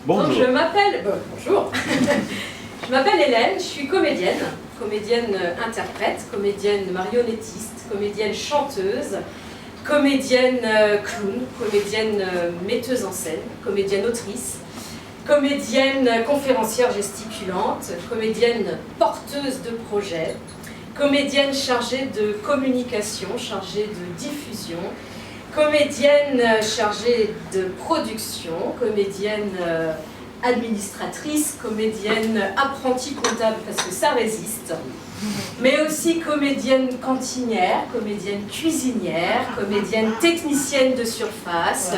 Bonjour. Donc je m'appelle... bonjour. Je m'appelle Hélène, je suis comédienne interprète, comédienne marionnettiste, comédienne chanteuse, comédienne clown, comédienne metteuse en scène, comédienne autrice, comédienne conférencière gesticulante, comédienne porteuse de projets, comédienne chargée de communication, chargée de diffusion, comédienne chargée de production, comédienne administratrice, comédienne apprentie comptable parce que ça résiste, mais aussi comédienne cantinière, comédienne cuisinière, comédienne technicienne de surface,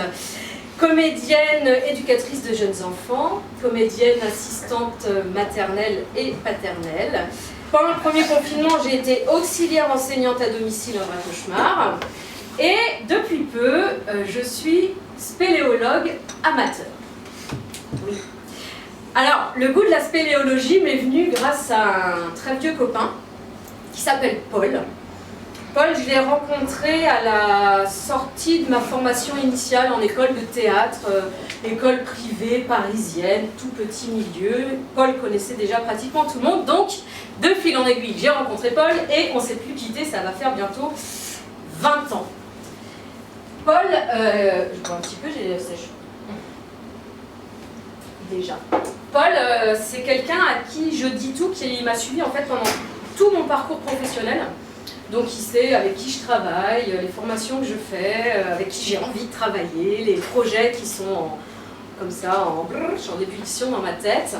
comédienne éducatrice de jeunes enfants, comédienne assistante maternelle et paternelle. Pendant le premier confinement, j'ai été auxiliaire enseignante à domicile en vrai cauchemar. Et depuis peu, je suis spéléologue amateur. Oui. Alors, le goût de la spéléologie m'est venu grâce à un très vieux copain qui s'appelle Paul. Paul, je l'ai rencontré à la sortie de ma formation initiale en école de théâtre, école privée parisienne, tout petit milieu. Paul connaissait déjà pratiquement tout le monde, donc de fil en aiguille, j'ai rencontré Paul et on ne s'est plus quitté, ça va faire bientôt 20 ans. Paul, je bois un petit peu, j'ai sèche. Déjà. Paul, c'est quelqu'un à qui je dis tout, qui m'a suivi en fait pendant tout mon parcours professionnel. Donc il sait avec qui je travaille, les formations que je fais, avec qui j'ai envie de travailler, les projets qui sont comme ça, en ébullition dans ma tête.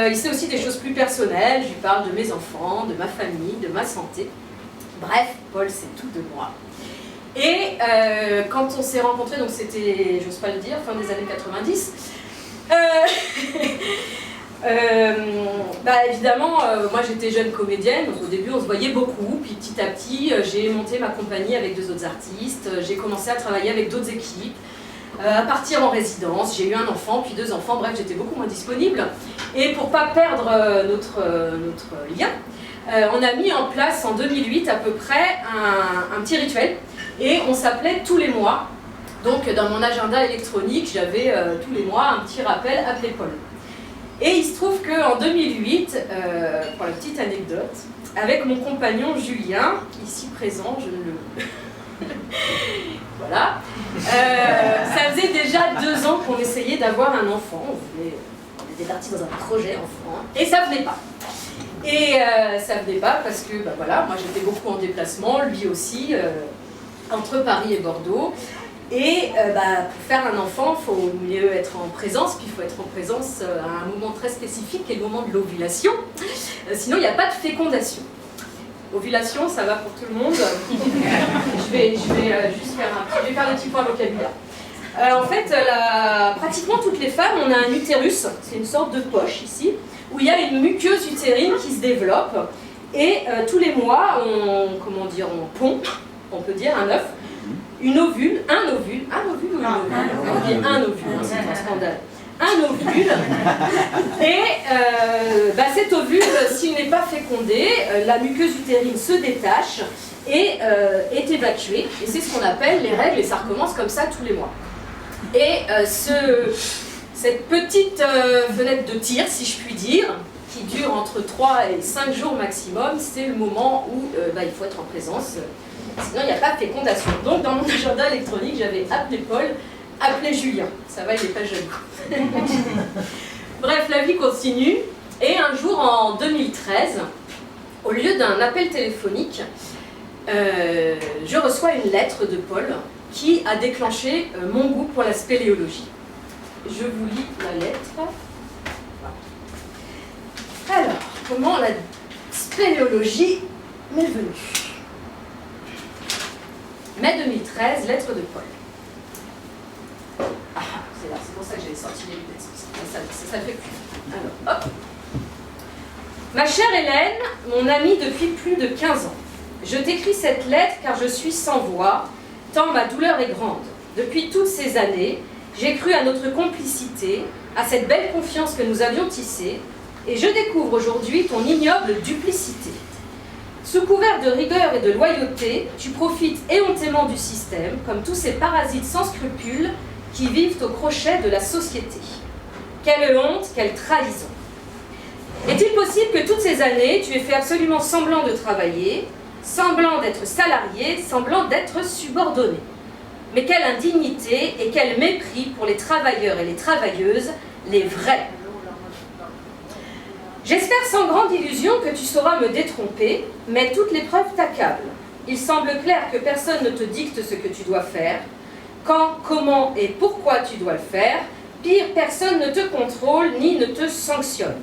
Il sait aussi des choses plus personnelles, je lui parle de mes enfants, de ma famille, de ma santé. Bref, Paul sait tout de moi. Et quand on s'est rencontrés, donc c'était, j'ose pas le dire, fin des années 90, évidemment, moi j'étais jeune comédienne, donc au début on se voyait beaucoup, puis petit à petit j'ai monté ma compagnie avec 2 autres artistes, j'ai commencé à travailler avec d'autres équipes, à partir en résidence, j'ai eu un enfant, puis 2 enfants, bref j'étais beaucoup moins disponible. Et pour pas perdre notre lien, on a mis en place en 2008 à peu près un petit rituel, et on s'appelait tous les mois. Donc dans mon agenda électronique, j'avais tous les mois un petit rappel, appelez Paul. Et il se trouve qu'en 2008, pour la petite anecdote, avec mon compagnon Julien, ici présent, je le... voilà, ça faisait déjà 2 ans qu'on essayait d'avoir un enfant, on était partis dans un projet enfant, et ça venait pas. Et ça venait pas parce que, voilà, moi j'étais beaucoup en déplacement, lui aussi, entre Paris et Bordeaux. Et pour faire un enfant, il faut mieux être en présence, puis il faut être en présence à un moment très spécifique, qui est le moment de l'ovulation. Sinon, il n'y a pas de fécondation. Ovulation, ça va pour tout le monde. je vais juste faire des petits points vocabulaire. En fait, pratiquement toutes les femmes, on a un utérus, c'est une sorte de poche ici, où il y a une muqueuse utérine qui se développe. Et tous les mois, on pond, on peut dire, un œuf. Un ovule ou une ovule? On dit un ovule, c'est un scandale. Un ovule, et cet ovule, s'il n'est pas fécondé, la muqueuse utérine se détache et est évacuée. Et c'est ce qu'on appelle les règles, et ça recommence comme ça tous les mois. Et cette petite fenêtre de tir, si je puis dire, qui dure entre 3 et 5 jours maximum, c'est le moment où il faut être en présence. Sinon, il n'y a pas de fécondation. Donc, dans mon agenda électronique, j'avais appelé Paul, appelé Julien. Ça va, il n'est pas jeune. Bref, la vie continue. Et un jour, en 2013, au lieu d'un appel téléphonique, je reçois une lettre de Paul qui a déclenché mon goût pour la spéléologie. Je vous lis la lettre. Alors, comment la spéléologie m'est venue ? Mai 2013, lettre de Paul. Ah, c'est là, c'est pour ça que j'ai sorti les lunettes. Ça fait plus. Alors, hop. Ma chère Hélène, mon amie depuis plus de 15 ans, je t'écris cette lettre car je suis sans voix, tant ma douleur est grande. Depuis toutes ces années, j'ai cru à notre complicité, à cette belle confiance que nous avions tissée, et je découvre aujourd'hui ton ignoble duplicité. Sous couvert de rigueur et de loyauté, tu profites éhontément du système, comme tous ces parasites sans scrupules qui vivent au crochet de la société. Quelle honte, quelle trahison. Est-il possible que toutes ces années, tu aies fait absolument semblant de travailler, semblant d'être salarié, semblant d'être subordonné? Mais quelle indignité et quel mépris pour les travailleurs et les travailleuses, les vrais. J'espère sans grande illusion que tu sauras me détromper, mais toutes les preuves t'accablent. Il semble clair que personne ne te dicte ce que tu dois faire, quand, comment et pourquoi tu dois le faire. Pire, personne ne te contrôle ni ne te sanctionne.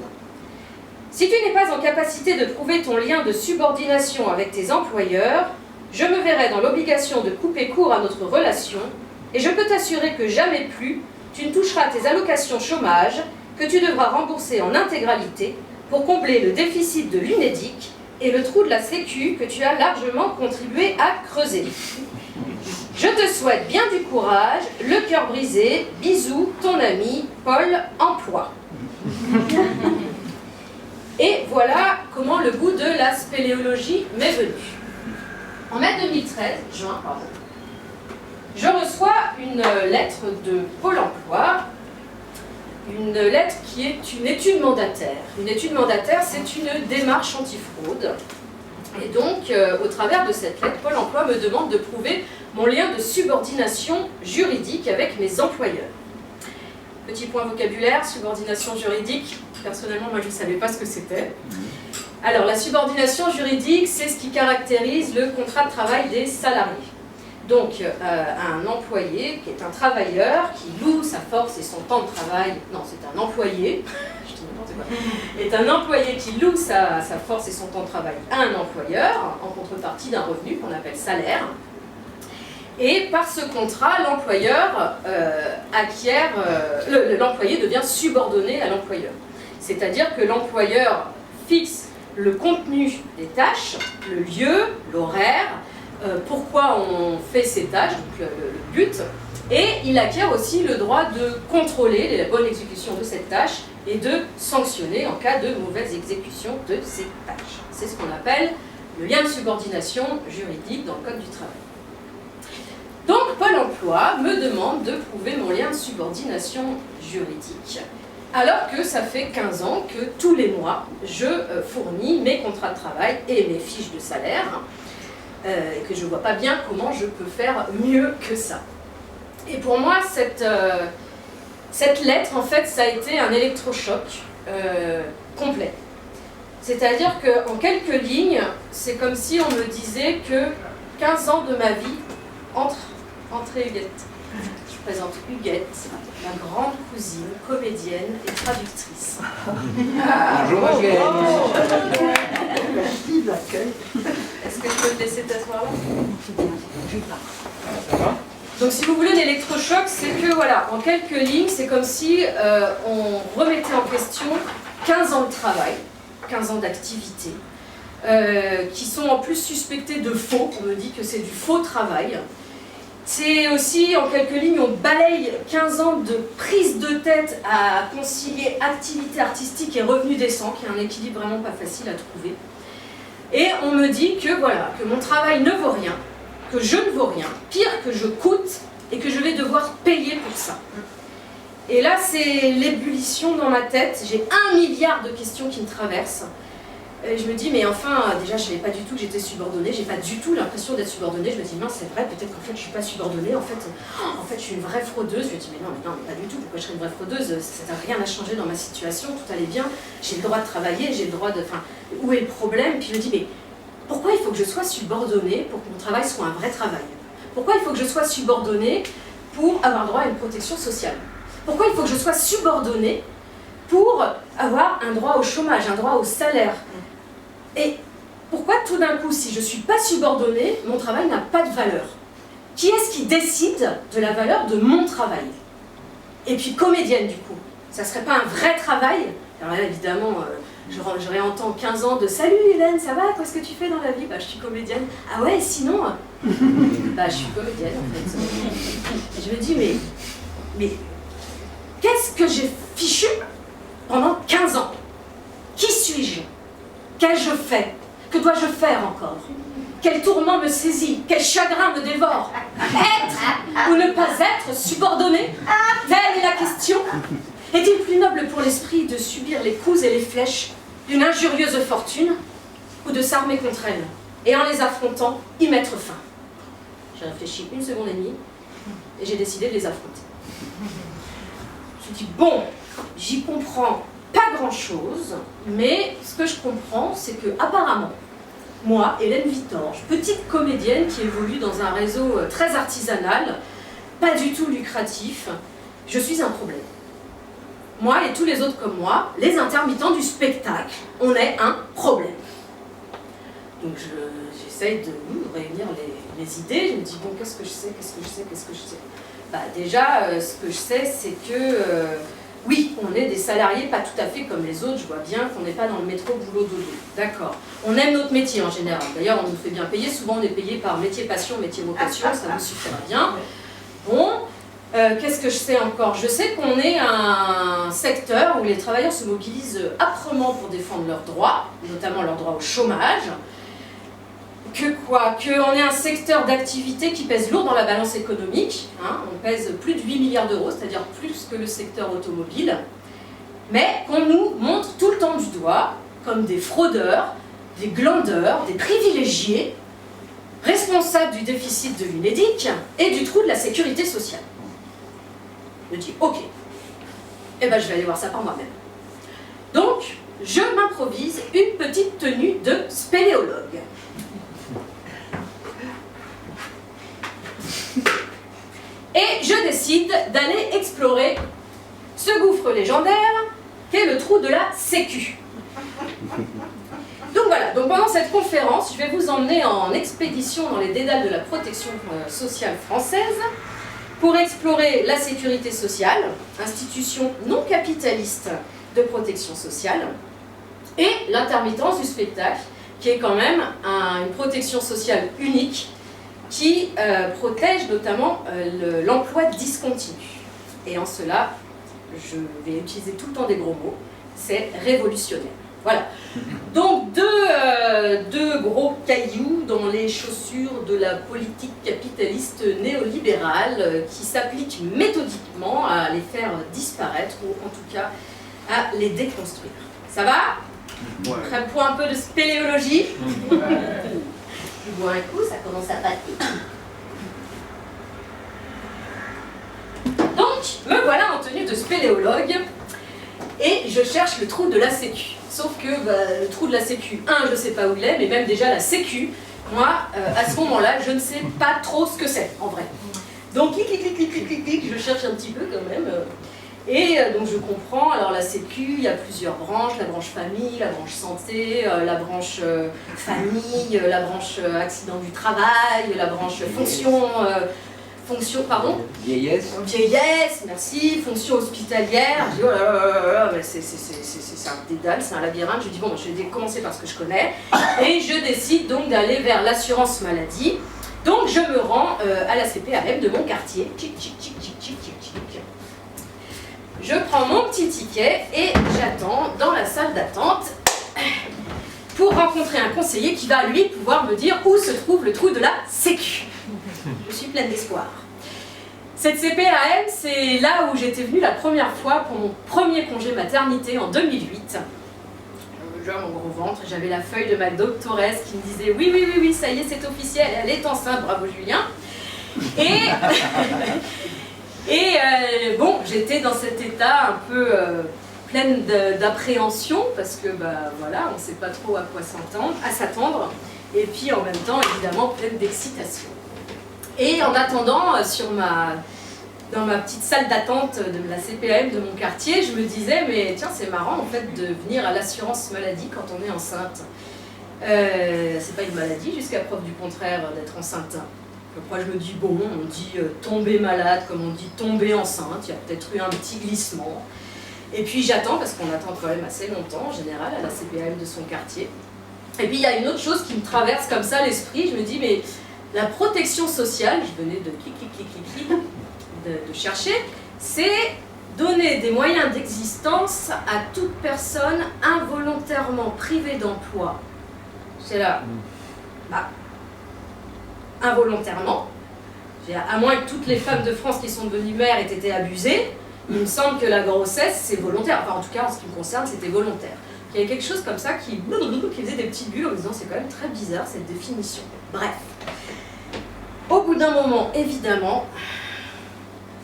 Si tu n'es pas en capacité de prouver ton lien de subordination avec tes employeurs, je me verrai dans l'obligation de couper court à notre relation, et je peux t'assurer que jamais plus tu ne toucheras tes allocations chômage, que tu devras rembourser en intégralité pour combler le déficit de l'UNEDIC et le trou de la Sécu que tu as largement contribué à creuser. Je te souhaite bien du courage, le cœur brisé, bisous, ton ami Paul Emploi. Et voilà comment le goût de la spéléologie m'est venu. En mai 2013, juin, pardon, je reçois une lettre de Pôle Emploi, une lettre qui est une étude mandataire. Une étude mandataire, c'est une démarche antifraude. Et donc, au travers de cette lettre, Pôle Emploi me demande de prouver mon lien de subordination juridique avec mes employeurs. Petit point vocabulaire, subordination juridique. Personnellement, moi, je ne savais pas ce que c'était. Alors, la subordination juridique, c'est ce qui caractérise le contrat de travail des salariés. Donc, un employé qui est un travailleur, qui loue sa force et son temps de travail, non, c'est un employé, je dis n'importe quoi, est un employé qui loue sa force et son temps de travail à un employeur, en contrepartie d'un revenu qu'on appelle salaire. Et par ce contrat, l'employeur l'employé devient subordonné à l'employeur. C'est-à-dire que l'employeur fixe le contenu des tâches, le lieu, l'horaire, pourquoi on fait ces tâches, donc le but, et il acquiert aussi le droit de contrôler la bonne exécution de cette tâche et de sanctionner en cas de mauvaise exécution de ces tâches. C'est ce qu'on appelle le lien de subordination juridique dans le Code du travail. Donc Pôle Emploi me demande de prouver mon lien de subordination juridique, alors que ça fait 15 ans que tous les mois, je fournis mes contrats de travail et mes fiches de salaire, et que je ne vois pas bien comment je peux faire mieux que ça. Et pour moi, cette lettre, en fait, ça a été un électrochoc complet. C'est-à-dire qu'en quelques lignes, c'est comme si on me disait que 15 ans de ma vie entrez Huguette. Je présente Huguette, ma grande cousine, comédienne et traductrice. Bonjour Huguette. Est-ce que je peux te laisser t'asseoir là? Ça va? Donc si vous voulez, l'électrochoc, c'est que voilà, en quelques lignes, c'est comme si on remettait en question 15 ans de travail, 15 ans d'activité, qui sont en plus suspectés de faux. On me dit que c'est du faux travail. C'est aussi, en quelques lignes, on balaye 15 ans de prise de tête à concilier activité artistique et revenu décent, qui est un équilibre vraiment pas facile à trouver. Et on me dit que voilà, que mon travail ne vaut rien, que je ne vaux rien, pire que je coûte et que je vais devoir payer pour ça. Et là, c'est l'ébullition dans ma tête. J'ai 1 milliard de questions qui me traversent. Et je me dis, mais enfin, déjà, je ne savais pas du tout que j'étais subordonnée, j'ai pas du tout l'impression d'être subordonnée. Je me dis, non, c'est vrai, peut-être qu'en fait, je ne suis pas subordonnée, en fait, je suis une vraie fraudeuse. Je me dis, mais non, mais pas du tout, pourquoi je serais une vraie fraudeuse? Ça n'a rien à changer dans ma situation, tout allait bien, j'ai le droit de travailler, j'ai le droit de... Enfin, où est le problème? Puis je me dis, mais pourquoi il faut que je sois subordonnée pour que mon travail soit un vrai travail? Pourquoi il faut que je sois subordonnée pour avoir droit à une protection sociale? Pourquoi il faut que je sois subordonnée pour avoir un droit au chômage, un droit au salaire? Et pourquoi tout d'un coup, si je ne suis pas subordonnée, mon travail n'a pas de valeur? Qui est-ce qui décide de la valeur de mon travail? Et puis comédienne du coup, ça ne serait pas un vrai travail? Alors là évidemment, je réentends 15 ans de « Salut Hélène, ça va? Qu'est-ce que tu fais dans la vie ?» Bah je suis comédienne. Ah ouais, sinon bah je suis comédienne en fait. Et je me dis mais qu'est-ce que j'ai fichu pendant 15 ans? Qui suis-je? Qu'ai-je fait? Que dois-je faire encore? Quel tourment me saisit? Quel chagrin me dévore? Être ou ne pas être subordonné? Telle est la question. Est-il plus noble pour l'esprit de subir les coups et les flèches d'une injurieuse fortune, ou de s'armer contre elle, et en les affrontant, y mettre fin? J'ai réfléchi 1 seconde et demie, et j'ai décidé de les affronter. Je me dis, bon, j'y comprends pas grand-chose, mais ce que je comprends, c'est que apparemment, moi, Hélène Vitorge, petite comédienne qui évolue dans un réseau très artisanal, pas du tout lucratif, je suis un problème. Moi et tous les autres comme moi, les intermittents du spectacle, on est un problème. Donc j'essaye de réunir les idées, je me dis, bon, qu'est-ce que je sais? Bah, déjà, ce que je sais, c'est que, oui, on est des salariés pas tout à fait comme les autres, je vois bien qu'on n'est pas dans le métro boulot dodo. D'accord. On aime notre métier en général. D'ailleurs, on nous fait bien payer, souvent on est payé par métier passion, métier vocation, ça nous suffira bien. Bon. Qu'est-ce que je sais encore? Je sais qu'on est un secteur où les travailleurs se mobilisent âprement pour défendre leurs droits, notamment leurs droits au chômage. Qu'on est un secteur d'activité qui pèse lourd dans la balance économique. Hein, on pèse plus de 8 milliards d'euros, c'est-à-dire plus que le secteur automobile. Mais qu'on nous montre tout le temps du doigt comme des fraudeurs, des glandeurs, des privilégiés, responsables du déficit de l'UNEDIC et du trou de la sécurité sociale. Je me dis, ok, eh ben, je vais aller voir ça par moi-même. Donc, je m'improvise une petite tenue de spéléologue. Et je décide d'aller explorer ce gouffre légendaire qu'est le trou de la Sécu. Donc voilà, donc pendant cette conférence, je vais vous emmener en expédition dans les dédales de la protection sociale française, pour explorer la sécurité sociale, institution non capitaliste de protection sociale, et l'intermittence du spectacle, qui est quand même une protection sociale unique, qui protège notamment l'emploi discontinu. Et en cela, je vais utiliser tout le temps des gros mots, c'est révolutionnaire. Voilà. Donc deux gros cailloux dans les chaussures de la politique capitaliste néolibérale qui s'applique méthodiquement à les faire disparaître ou en tout cas à les déconstruire. Ça va? Ouais. Prêt pour un peu de spéléologie? Ouais. Je bois un coup, ça commence à pâter. Donc, me voilà en tenue de spéléologue et je cherche le trou de la Sécu. Sauf que le trou de la Sécu, je ne sais pas où il est, mais même déjà la Sécu, moi, à ce moment-là, je ne sais pas trop ce que c'est, en vrai. Donc, clic, je cherche un petit peu quand même. Et donc, je comprends, alors la Sécu, il y a plusieurs branches, la branche famille, la branche santé, la branche famille, la branche accident du travail, la branche fonction, pardon? Vieillesse. Vieillesse, merci. Fonction hospitalière. Je dis, oh là là, c'est un dédale, c'est un labyrinthe. Je dis, bon, je vais commencer par ce que je connais. Et je décide donc d'aller vers l'assurance maladie. Donc, je me rends à la CPAM de mon quartier. Je prends mon petit ticket et j'attends dans la salle d'attente pour rencontrer un conseiller qui va, lui, pouvoir me dire où se trouve le trou de la Sécu. Je suis pleine d'espoir. Cette CPAM, c'est là où j'étais venue la première fois pour mon premier congé maternité en 2008. J'ai mon gros ventre, j'avais la feuille de ma doctoresse qui me disait oui, ça y est, c'est officiel, elle est enceinte, bravo Julien. Et bon, j'étais dans cet état un peu pleine d'appréhension parce que voilà, on ne sait pas trop à quoi s'attendre. Et puis en même temps, évidemment, pleine d'excitation. Et en attendant, dans ma petite salle d'attente de la CPAM de mon quartier, je me disais, mais tiens, c'est marrant en fait de venir à l'assurance maladie quand on est enceinte. C'est pas une maladie, jusqu'à preuve du contraire d'être enceinte. Après, je me dis, bon, on dit tomber malade, comme on dit tomber enceinte, il y a peut-être eu un petit glissement. Et puis j'attends, parce qu'on attend quand même assez longtemps en général à la CPAM de son quartier. Et puis il y a une autre chose qui me traverse comme ça l'esprit, je me dis, mais la protection sociale, je venais de de chercher, c'est donner des moyens d'existence à toute personne involontairement privée d'emploi. C'est là, involontairement, à moins que toutes les femmes de France qui sont devenues mères aient été abusées, Il me semble que la grossesse, c'est volontaire. Enfin, en tout cas, en ce qui me concerne, c'était volontaire. Il y avait quelque chose comme ça qui faisait des petites bulles en me disant c'est quand même très bizarre cette définition. Bref. Au bout d'un moment, évidemment,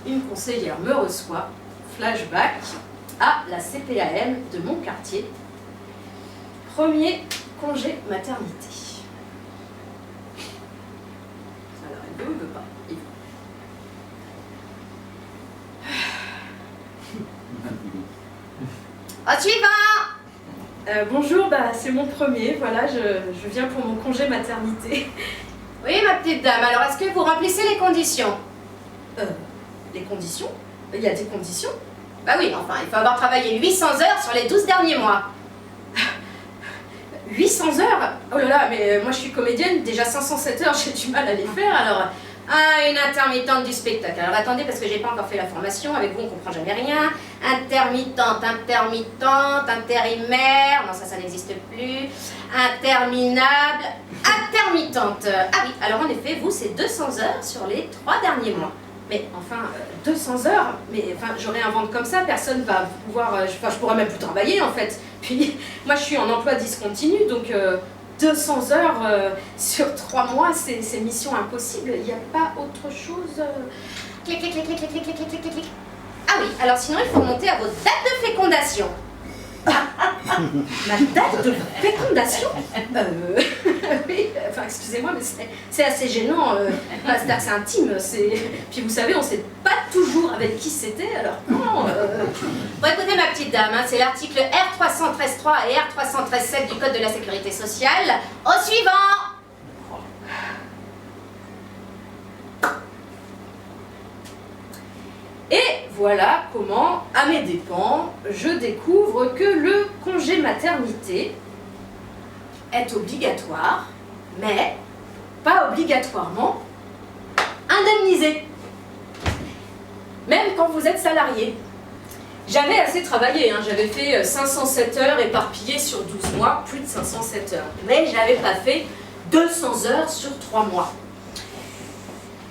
une conseillère me reçoit, flashback, à la CPAM de mon quartier. Premier congé maternité. Alors, elle veut ou veut pas? Il veut. Au suivant. Bonjour, c'est mon premier, voilà, je viens pour mon congé maternité. Oui, ma petite dame, alors est-ce que vous remplissez les conditions? Les conditions? Il y a des conditions? Bah oui, enfin, il faut avoir travaillé 800 heures sur les 12 derniers mois. 800 heures? Oh là là, mais moi je suis comédienne, déjà 507 heures, j'ai du mal à les faire, alors... Ah, une intermittente du spectacle. Alors attendez, parce que j'ai pas encore fait la formation, avec vous on comprend jamais rien. Intermittente, intérimaire, non ça n'existe plus. Interminable, intermittente. Ah oui, alors en effet, vous c'est 200 heures sur les 3 derniers mois. Mais enfin, 200 heures, mais enfin, j'aurai un ventre comme ça, personne va pouvoir, je pourrais même plus travailler en fait. Puis moi je suis en emploi discontinu, donc 200 heures sur 3 mois, c'est mission impossible, il n'y a pas autre chose. Clic, clic, clic, clic, clic, clic, clic, clic, clic. Ah oui, alors sinon il faut monter à vos dates de fécondation. Ma date de fécondation oui, enfin excusez-moi, mais c'est assez gênant, c'est-à-dire que c'est intime, puis vous savez, on ne sait pas toujours avec qui c'était, alors non Bon écoutez ma petite dame, hein, c'est l'article R313.3 et R313.7 du Code de la Sécurité sociale. Au suivant. Et voilà comment, à mes dépens, je découvre que le congé maternité est obligatoire, mais pas obligatoirement indemnisé. Même quand vous êtes salarié. J'avais assez travaillé, hein, j'avais fait 507 heures éparpillées sur 12 mois, plus de 507 heures. Mais je n'avais pas fait 200 heures sur 3 mois.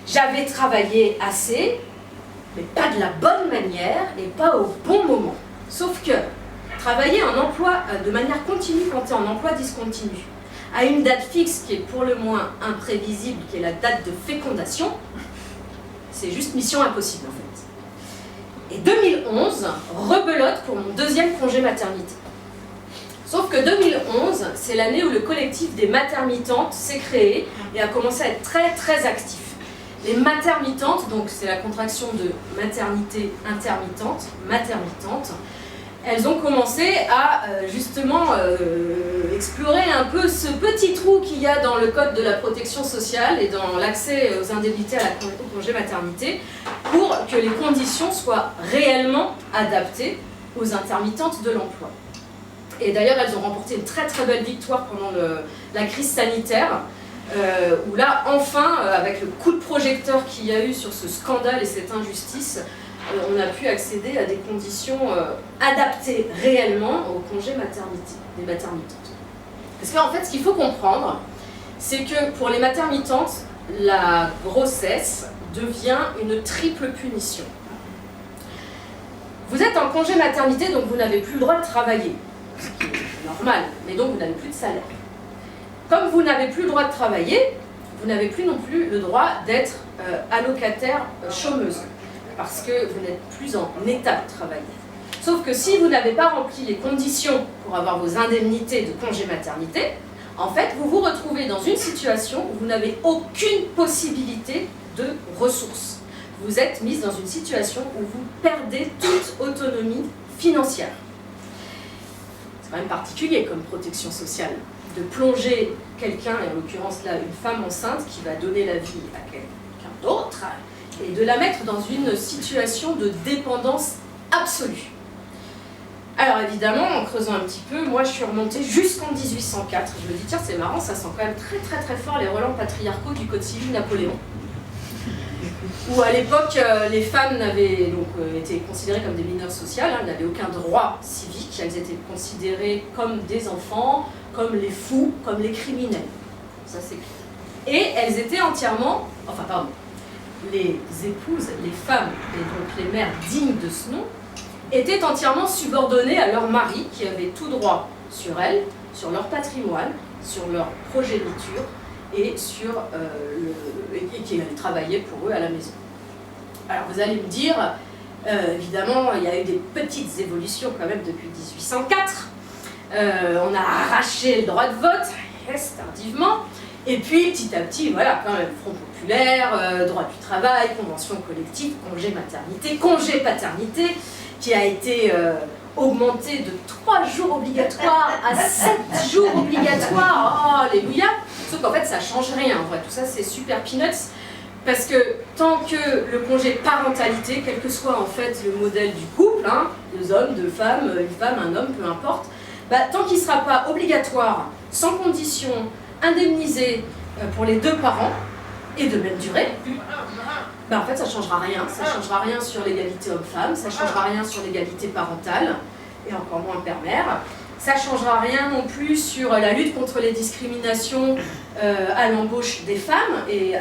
J'avais travaillé assez, mais pas de la bonne manière et pas au bon moment. Sauf que travailler en emploi de manière continue quand tu es en emploi discontinu, à une date fixe qui est pour le moins imprévisible, qui est la date de fécondation, c'est juste mission impossible en fait. Et 2011, rebelote pour mon deuxième congé maternité. Sauf que 2011, c'est l'année où le collectif des maternitantes s'est créé et a commencé à être très très actif. Les maternitantes, donc c'est la contraction de maternité intermittente, maternitante, elles ont commencé à justement explorer un peu ce petit trou qu'il y a dans le code de la protection sociale et dans l'accès aux indemnités au congé maternité pour que les conditions soient réellement adaptées aux intermittentes de l'emploi. Et d'ailleurs, elles ont remporté une très très belle victoire pendant la crise sanitaire, où là, enfin, avec le coup de projecteur qu'il y a eu sur ce scandale et cette injustice, on a pu accéder à des conditions adaptées réellement au congé maternité, des maternitantes. Parce qu'en fait, ce qu'il faut comprendre, c'est que pour les maternitantes, la grossesse devient une triple punition. Vous êtes en congé maternité, donc vous n'avez plus le droit de travailler, ce qui est normal, mais donc vous n'avez plus de salaire. Comme vous n'avez plus le droit de travailler, vous n'avez plus non plus le droit d'être allocataire chômeuse, parce que vous n'êtes plus en état de travailler. Sauf que si vous n'avez pas rempli les conditions pour avoir vos indemnités de congé maternité, en fait, vous vous retrouvez dans une situation où vous n'avez aucune possibilité de ressources. Vous êtes mise dans une situation où vous perdez toute autonomie financière. C'est quand même particulier comme protection sociale, de plonger quelqu'un, et en l'occurrence là une femme enceinte qui va donner la vie à quelqu'un d'autre, et de la mettre dans une situation de dépendance absolue. Alors évidemment, en creusant un petit peu, moi je suis remontée jusqu'en 1804. Je me dis, tiens, c'est marrant, ça sent quand même très très très fort les relents patriarcaux du Code civil Napoléon. Où à l'époque, les femmes n'avaient donc été considérées comme des mineures sociales, elles n'avaient aucun droit civique, elles étaient considérées comme des enfants, comme les fous, comme les criminels. Ça c'est clair. Et elles étaient entièrement, enfin pardon, les épouses, les femmes, et donc les mères dignes de ce nom, étaient entièrement subordonnées à leur mari qui avait tout droit sur elles, sur leur patrimoine, sur leur progéniture et sur et qui allait travailler pour eux à la maison. Alors vous allez me dire, évidemment, il y a eu des petites évolutions quand même depuis 1804. On a arraché le droit de vote, tardivement, et puis petit à petit, voilà, quand même, Front populaire, droit du travail, convention collective, congé maternité, congé paternité, qui a été augmenté de 3 jours obligatoires à 7 jours obligatoires. Oh, alléluia! Sauf qu'en fait, ça change rien, en vrai, tout ça c'est super peanuts. Parce que tant que le congé parentalité, quel que soit en fait le modèle du couple, hein, 2 hommes, 2 femmes, une femme, un homme, peu importe, bah, tant qu'il ne sera pas obligatoire, sans condition, indemnisé pour les 2 parents, et de même durée, bah, en fait ça ne changera rien. Ça ne changera rien sur l'égalité homme-femme, ça ne changera rien sur l'égalité parentale, et encore moins père-mère. Ça ne changera rien non plus sur la lutte contre les discriminations à l'embauche des femmes et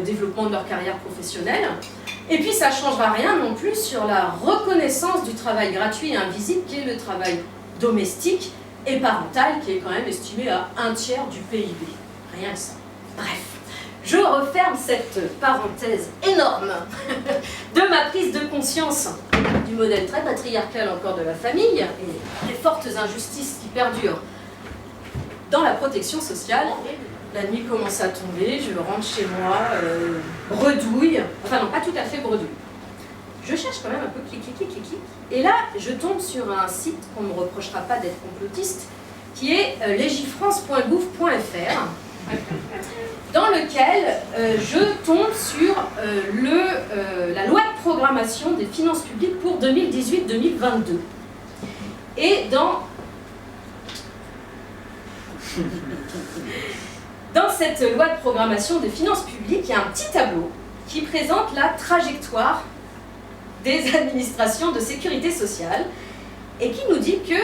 au développement de leur carrière professionnelle. Et puis ça ne changera rien non plus sur la reconnaissance du travail gratuit et invisible qui est le travail domestique et parental qui est quand même estimé à 1/3 du PIB. Rien que ça. Bref. Je referme cette parenthèse énorme de ma prise de conscience du modèle très patriarcal encore de la famille et des fortes injustices qui perdurent dans la protection sociale. La nuit commence à tomber, je rentre chez moi, bredouille, enfin non, pas tout à fait bredouille. Je cherche quand même un peu clic, et là je tombe sur un site qu'on ne me reprochera pas d'être complotiste, qui est legifrance.gouv.fr, dans lequel je tombe sur la loi de programmation des finances publiques pour 2018-2022. Et dans cette loi de programmation des finances publiques, il y a un petit tableau qui présente la trajectoire des administrations de sécurité sociale et qui nous dit que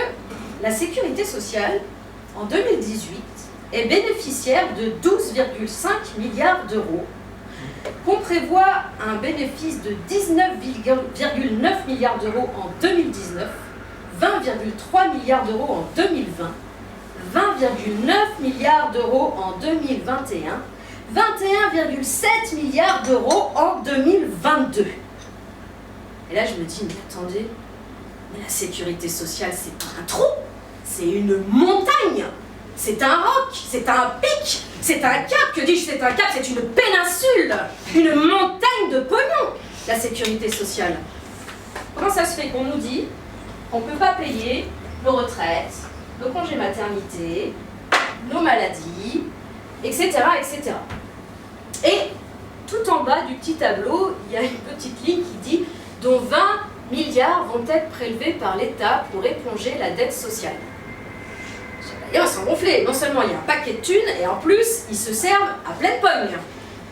la sécurité sociale, en 2018, est bénéficiaire de 12,5 milliards d'euros, qu'on prévoit un bénéfice de 19,9 milliards d'euros en 2019, 20,3 milliards d'euros en 2020, 20,9 milliards d'euros en 2021, 21,7 milliards d'euros en 2022. Et là je me dis, mais attendez, mais la sécurité sociale c'est pas un trou, c'est une montagne. C'est un roc, c'est un pic, c'est un cap. Que dis-je, c'est un cap, c'est une péninsule, une montagne de pognon, la sécurité sociale. Comment ça se fait qu'on nous dit qu'on ne peut pas payer nos retraites, nos congés maternité, nos maladies, etc., etc. Et tout en bas du petit tableau, il y a une petite ligne qui dit « dont 20 milliards vont être prélevés par l'État pour éponger la dette sociale ». Et on s'en gonflait. Non seulement il y a un paquet de thunes, et en plus, ils se servent à pleine pogne.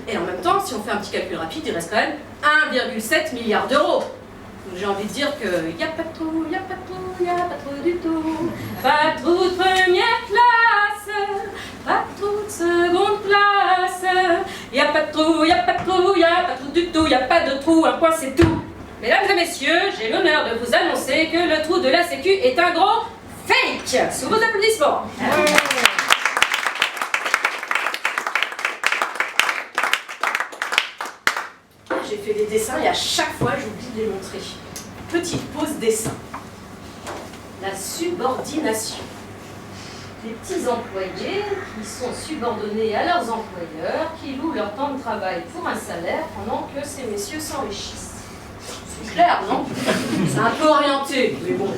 Et en même temps, si on fait un petit calcul rapide, il reste quand même 1,7 milliard d'euros. Donc j'ai envie de dire qu'il n'y a pas trop, il n'y a pas trop, il n'y a pas trop du tout. Pas trop de première classe, pas trop de seconde classe. Il n'y a pas de trou, il n'y a pas de trou, il n'y a pas de trou du tout, il n'y a pas de trou, un point c'est tout. Mesdames et messieurs, j'ai l'honneur de vous annoncer que le trou de la Sécu est un gros fake. Sous vos applaudissements. J'ai fait des dessins et à chaque fois j'oublie de les montrer. Petite pause dessin. La subordination. Les petits employés qui sont subordonnés à leurs employeurs, qui louent leur temps de travail pour un salaire pendant que ces messieurs s'enrichissent. C'est clair, non? C'est un peu orienté, mais bon.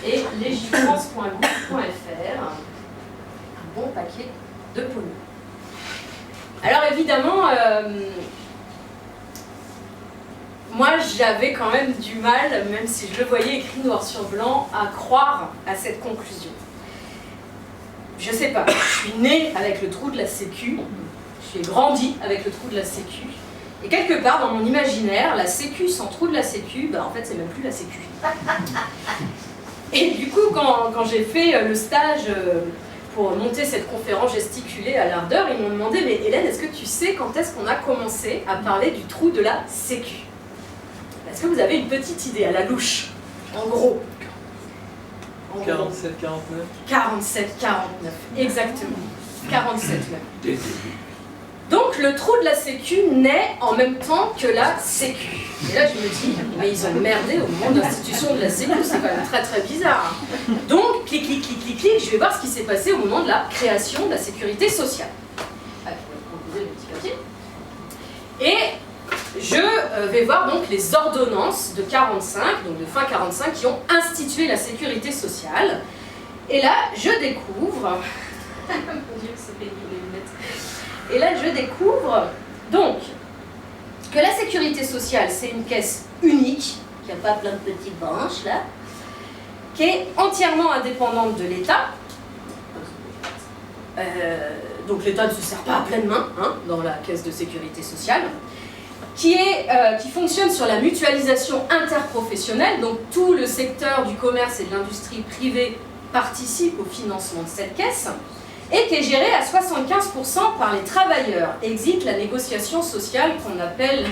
Et legifrance.gouv.fr, un bon paquet de pognon. Alors évidemment, moi j'avais quand même du mal, même si je le voyais écrit noir sur blanc, à croire à cette conclusion. Je sais pas, je suis née avec le trou de la Sécu, j'ai grandi avec le trou de la Sécu, et quelque part dans mon imaginaire, la Sécu sans trou de la Sécu, bah en fait c'est même plus la Sécu. Et du coup, quand j'ai fait le stage pour monter cette conférence, gesticulé à l'ardeur. Ils m'ont demandé, mais Hélène, est-ce que tu sais quand est-ce qu'on a commencé à parler du trou de la Sécu? Est-ce que vous avez une petite idée à la louche? En gros. 47, 49. 47, 49, exactement. 47 même. Dès le début. Donc le trou de la Sécu naît en même temps que la Sécu. Et là je me dis, mais ils ont merdé au moment de l'institution de la Sécu, c'est quand même très très bizarre. Donc clic, clic, clic, clic, clic, je vais voir ce qui s'est passé au moment de la création de la sécurité sociale. Allez, je vais composer le petit papier. Et je vais voir donc les ordonnances de 45, donc de fin 45, qui ont institué la sécurité sociale. Et là je découvre... Mon Dieu, c'est pénible les lunettes. Et là, je découvre donc que la sécurité sociale, c'est une caisse unique, qui n'a pas plein de petites branches là, qui est entièrement indépendante de l'État. Donc l'État ne se sert pas à pleine main hein, dans la caisse de sécurité sociale, qui fonctionne sur la mutualisation interprofessionnelle, donc tout le secteur du commerce et de l'industrie privée participe au financement de cette caisse, et qui est gérée à 75% par les travailleurs. Exit la négociation sociale qu'on appelle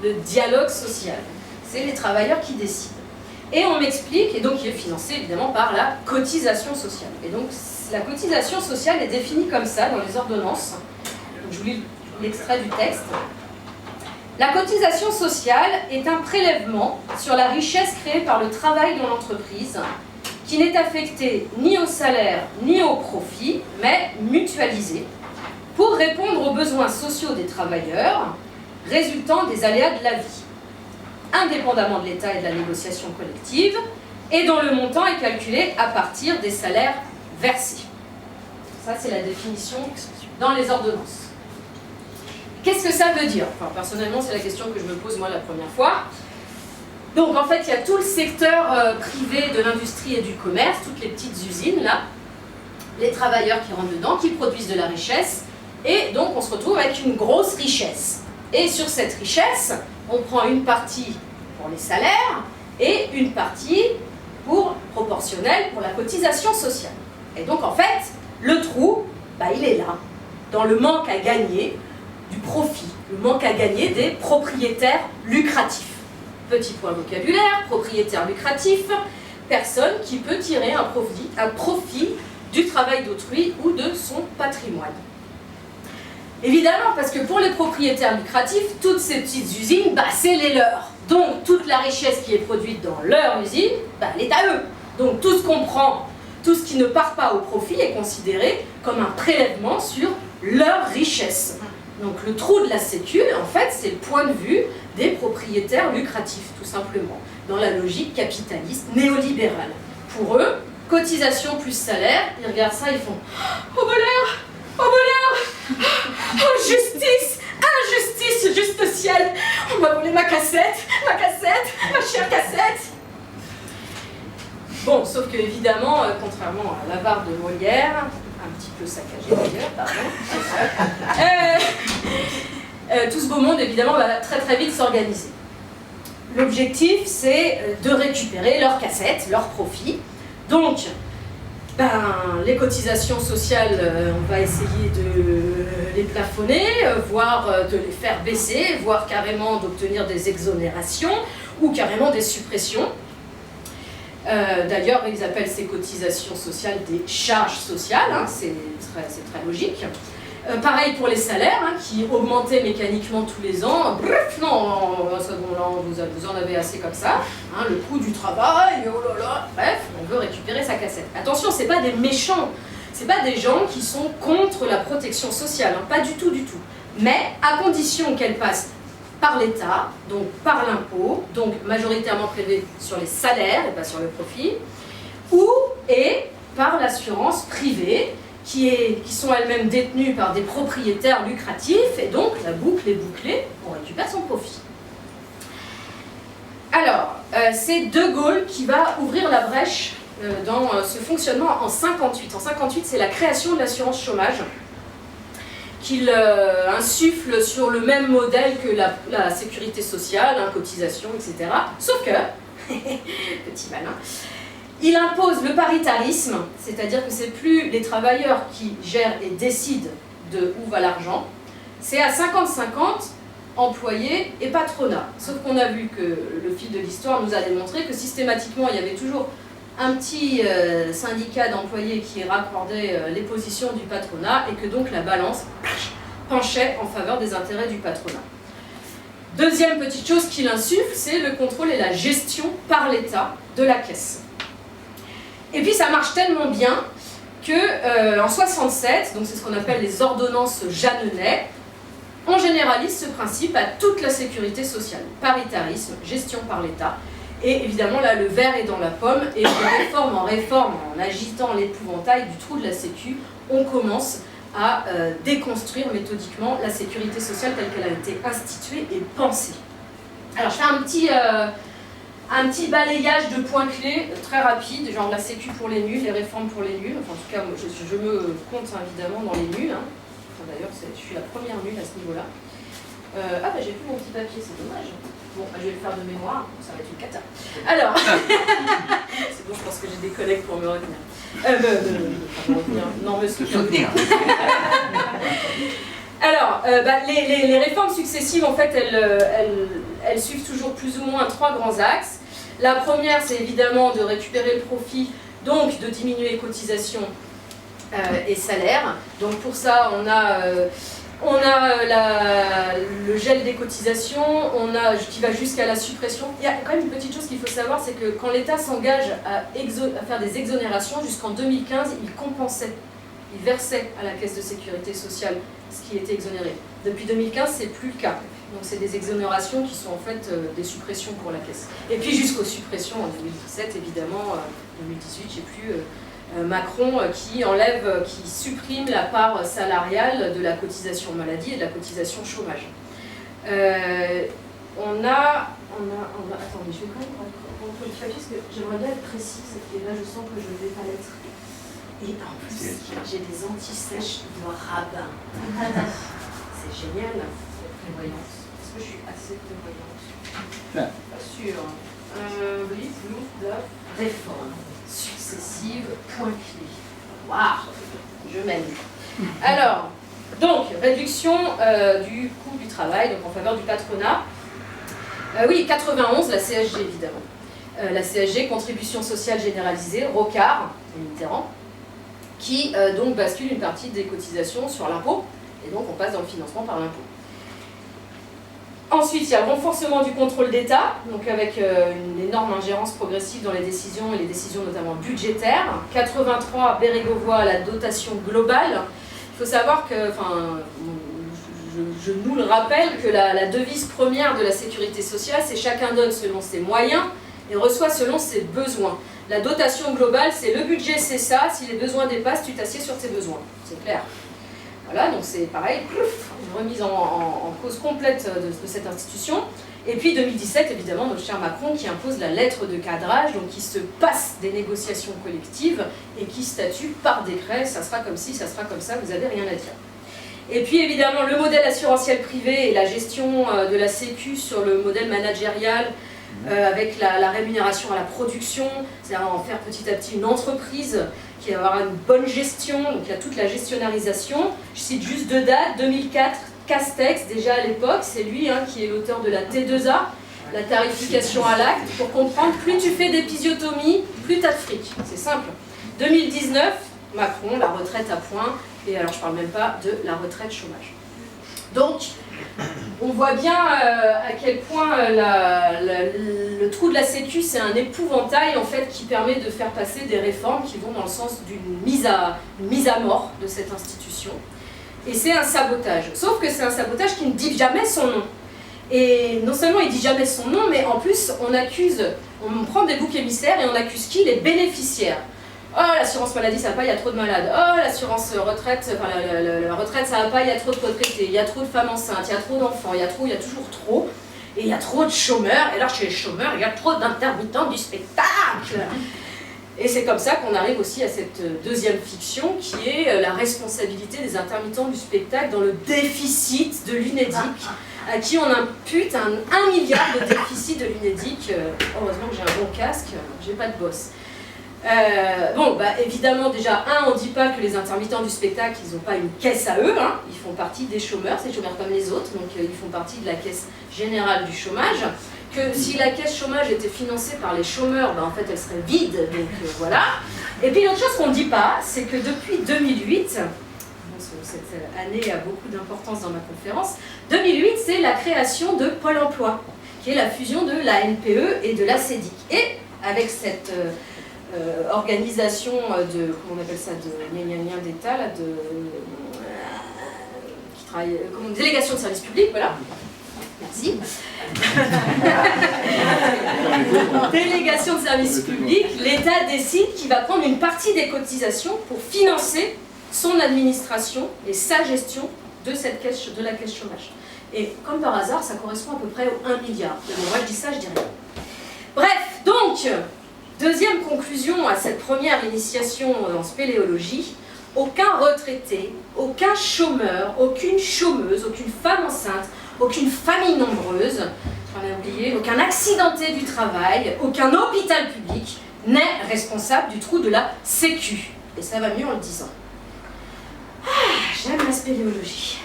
le dialogue social. C'est les travailleurs qui décident. Et on m'explique, et donc il est financé évidemment par la cotisation sociale. Et donc la cotisation sociale est définie comme ça dans les ordonnances. Donc, je vous lis l'extrait du texte. La cotisation sociale est un prélèvement sur la richesse créée par le travail dans l'entreprise, qui n'est affecté ni au salaire ni au profit, mais mutualisé, pour répondre aux besoins sociaux des travailleurs, résultant des aléas de la vie, indépendamment de l'État et de la négociation collective, et dont le montant est calculé à partir des salaires versés. Ça, c'est la définition dans les ordonnances. Qu'est-ce que ça veut dire? Enfin, personnellement, c'est la question que je me pose moi la première fois. Donc en fait, il y a tout le secteur privé de l'industrie et du commerce, toutes les petites usines là, les travailleurs qui rentrent dedans, qui produisent de la richesse, et donc on se retrouve avec une grosse richesse. Et sur cette richesse, on prend une partie pour les salaires et une partie proportionnelle pour la cotisation sociale. Et donc en fait, le trou, bah, il est là, dans le manque à gagner du profit, le manque à gagner des propriétaires lucratifs. Petit point vocabulaire, propriétaire lucratif, personne qui peut tirer un profit du travail d'autrui ou de son patrimoine. Évidemment, parce que pour les propriétaires lucratifs, toutes ces petites usines, bah, c'est les leurs. Donc toute la richesse qui est produite dans leur usine, bah, elle est à eux. Donc tout ce qu'on prend, tout ce qui ne part pas au profit est considéré comme un prélèvement sur leur richesse. Donc le trou de la Sécu, en fait, c'est le point de vue des propriétaires lucratifs, tout simplement, dans la logique capitaliste néolibérale. Pour eux, cotisation plus salaire, ils regardent ça, ils font « Oh bonheur! Oh bonheur! Oh justice! Injustice juste au ciel! On m'a volé ma cassette, ma chère cassette !» Bon, sauf que évidemment, contrairement à l'avare de Molière, un petit peu saccagé d'ailleurs, pardon, tout ce beau monde évidemment va très très vite s'organiser. L'objectif c'est de récupérer leurs cassettes, leurs profits. Donc, les cotisations sociales, on va essayer de les plafonner, voire de les faire baisser, voire carrément d'obtenir des exonérations ou carrément des suppressions. D'ailleurs, ils appellent ces cotisations sociales des charges sociales, hein, c'est très logique. Pareil pour les salaires, hein, qui augmentaient mécaniquement tous les ans. Bref, non, vous en avez assez comme ça. Hein, le coût du travail, oh là là. Bref, on veut récupérer sa cassette. Attention, c'est pas des méchants, c'est pas des gens qui sont contre la protection sociale, hein, pas du tout, du tout. Mais à condition qu'elle passe par l'État, donc par l'impôt, donc majoritairement prélevé sur les salaires et pas sur le profit, et par l'assurance privée, qui sont elles-mêmes détenues par des propriétaires lucratifs, et donc la boucle est bouclée, on récupère son profit. Alors, c'est De Gaulle qui va ouvrir la brèche dans ce fonctionnement en 58. En 58, c'est la création de l'assurance chômage, qu'il insuffle sur le même modèle que la sécurité sociale, hein, cotisation, etc. Sauf que, petit malin, Il impose le paritarisme, c'est-à-dire que c'est plus les travailleurs qui gèrent et décident de où va l'argent, c'est à 50-50 employés et patronat. Sauf qu'on a vu que le fil de l'histoire nous a démontré que systématiquement il y avait toujours un petit syndicat d'employés qui raccordait les positions du patronat et que donc la balance penchait en faveur des intérêts du patronat. Deuxième petite chose qu'il insuffle, c'est le contrôle et la gestion par l'État de la caisse. Et puis ça marche tellement bien que en 67, donc c'est ce qu'on appelle les ordonnances Jeanneney, on généralise ce principe à toute la sécurité sociale. Paritarisme, gestion par l'État. Et évidemment, là, le verre est dans la pomme, et de réforme en réforme, en agitant l'épouvantail du trou de la Sécu, on commence à déconstruire méthodiquement la sécurité sociale telle qu'elle a été instituée et pensée. Alors, je fais un petit balayage de points clés très rapide, genre la Sécu pour les nuls, les réformes pour les nuls. Enfin, en tout cas, je me compte évidemment dans les nuls. Hein. Enfin, d'ailleurs, je suis la première nulle à ce niveau-là. Ah bah j'ai plus mon petit papier, c'est dommage. Bon, bah, je vais le faire de mémoire, ça va être une cata. Alors, c'est bon, je pense que j'ai des collègues pour me retenir. Non, me soutenir. Alors, les réformes successives, en fait, elles suivent toujours plus ou moins 3 grands axes. La première, c'est évidemment de récupérer le profit, donc de diminuer les cotisations et salaires. Donc pour ça, on a le gel des cotisations, qui va jusqu'à la suppression. Il y a quand même une petite chose qu'il faut savoir, c'est que quand l'État s'engage à faire des exonérations, jusqu'en 2015, il compensait, il versait à la Caisse de Sécurité Sociale ce qui était exonéré. Depuis 2015, c'est plus le cas. Donc c'est des exonérations qui sont en fait des suppressions pour la Caisse. Et puis jusqu'aux suppressions en 2017, évidemment, 2018, j'ai plus... Macron qui supprime la part salariale de la cotisation maladie et de la cotisation chômage. Attendez, je vais quand même rentrer le papier parce que j'aimerais bien être précise et là je sens que je ne vais pas l'être. Et en plus, j'ai des anti-sèches de rabbin. C'est génial. Prévoyance. Est-ce que je suis assez prévoyante? Pas sûr. Oui, réforme successive, point clé. Waouh, je mène. Alors, donc, réduction du coût du travail, donc en faveur du patronat. Oui, 91, la CSG évidemment. La CSG, contribution sociale généralisée, Rocard, Mitterrand, qui donc bascule une partie des cotisations sur l'impôt, et donc on passe dans le financement par l'impôt. Ensuite, il y a le renforcement du contrôle d'État, donc avec une énorme ingérence progressive dans les décisions, et les décisions notamment budgétaires. 83, Bérégovoy, la dotation globale. Il faut savoir que, enfin, je nous le rappelle, que la devise première de la sécurité sociale, c'est chacun donne selon ses moyens et reçoit selon ses besoins. La dotation globale, c'est le budget, c'est ça, si les besoins dépassent, tu t'assieds sur tes besoins. C'est clair. Voilà, donc c'est pareil, une remise en cause complète de cette institution. Et puis 2017, évidemment, notre cher Macron qui impose la lettre de cadrage, donc qui se passe des négociations collectives et qui statue par décret, ça sera comme ci, ça sera comme ça, vous n'avez rien à dire. Et puis évidemment, le modèle assurantiel privé et la gestion de la Sécu sur le modèle managérial, avec la rémunération à la production, c'est-à-dire en faire petit à petit une entreprise qui va avoir une bonne gestion, donc il y a toute la gestionnarisation. Je cite juste 2 dates, 2004, Castex, déjà à l'époque, c'est lui qui est l'auteur de la T2A, la tarification à l'acte, pour comprendre, plus tu fais d'épisiotomie, plus tu as de fric, c'est simple. 2019, Macron, la retraite à point, et alors je ne parle même pas de la retraite chômage. Donc, on voit bien à quel point le trou de la Sécu, c'est un épouvantail en fait, qui permet de faire passer des réformes qui vont dans le sens d'une mise à mort de cette institution. Et c'est un sabotage. Sauf que c'est un sabotage qui ne dit jamais son nom. Et non seulement il ne dit jamais son nom, mais en plus on prend des boucs émissaires et on accuse qui? Les bénéficiaires. Oh, l'assurance maladie, ça va pas, il y a trop de malades. Oh, l'assurance retraite, enfin la retraite, ça va pas, il y a trop de retraités, il y a trop de femmes enceintes, il y a trop d'enfants, il y a toujours trop. Et il y a trop de chômeurs, et là chez les chômeurs, il y a trop d'intermittents du spectacle. Et c'est comme ça qu'on arrive aussi à cette deuxième fiction, qui est la responsabilité des intermittents du spectacle dans le déficit de l'UNEDIC, à qui on impute un 1 milliard de déficit de l'UNEDIC. Heureusement que j'ai un bon casque, j'ai pas de bosse. Bon, bah, évidemment, déjà, on ne dit pas que les intermittents du spectacle, ils n'ont pas une caisse à eux, hein. Ils font partie des chômeurs, c'est des chômeurs comme les autres, donc ils font partie de la caisse générale du chômage. Que si la caisse chômage était financée par les chômeurs, bah, en fait, elle serait vide, donc voilà. Et puis l'autre chose qu'on ne dit pas, c'est que depuis 2008, cette année a beaucoup d'importance dans ma conférence, 2008, c'est la création de Pôle emploi, qui est la fusion de la NPE et de la CEDIC. Et avec cette organisation de, comment on appelle ça, de d'État, là, qui travaille, délégation de service public, voilà. Merci. Délégation de service public, l'État décide qu'il va prendre une partie des cotisations pour financer son administration et sa gestion de la caisse chômage. Et comme par hasard, ça correspond à peu près au 1 milliard. Mais bon, moi je dis ça, je dis rien. Bref, donc, deuxième conclusion à cette première initiation en spéléologie, aucun retraité, aucun chômeur, aucune chômeuse, aucune femme enceinte, aucune famille nombreuse, j'en ai oublié, aucun accidenté du travail, aucun hôpital public n'est responsable du trou de la Sécu. Et ça va mieux en le disant. J'aime la spéléologie.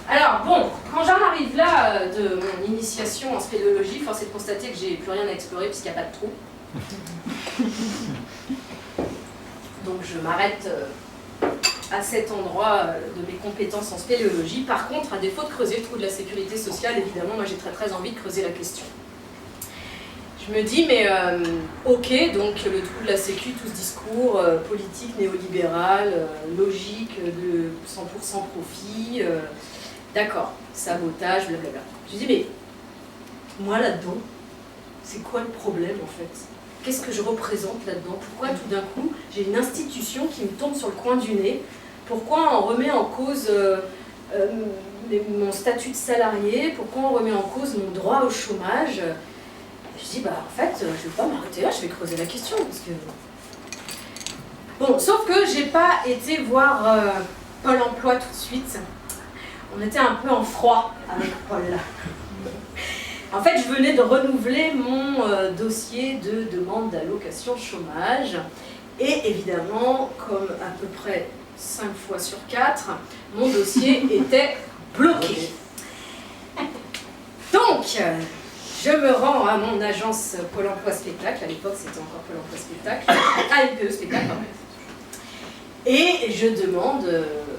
Alors bon, quand j'en arrive là de mon initiation en spéléologie, force est de constater que j'ai plus rien à explorer puisqu'il n'y a pas de trou. Donc je m'arrête à cet endroit de mes compétences en spéléologie. Par contre, à défaut de creuser le trou de la sécurité sociale, évidemment, moi j'ai très envie de creuser la question. Je me dis, mais ok, donc le trou de la sécu, tout ce discours politique néolibéral, logique, de 100% profit, d'accord, sabotage, blablabla. Je dis, mais moi là-dedans, c'est quoi le problème en fait? Qu'est-ce que je représente là-dedans? Pourquoi tout d'un coup, j'ai une institution qui me tombe sur le coin du nez? Pourquoi on remet en cause mon statut de salarié? Pourquoi on remet en cause mon droit au chômage? Je dis, bah en fait, je ne vais pas m'arrêter là, je vais creuser la question. Parce que... Bon, sauf que j'ai pas été voir Pôle emploi tout de suite. On était un peu en froid avec Paul. En fait, je venais de renouveler mon dossier de demande d'allocation chômage. Et évidemment, comme à peu près 5 fois sur 4, mon dossier était bloqué. Donc, je me rends à mon agence Pôle emploi spectacle, à l'époque c'était encore Pôle emploi spectacle, NPE spectacle, pardon. Et je demande,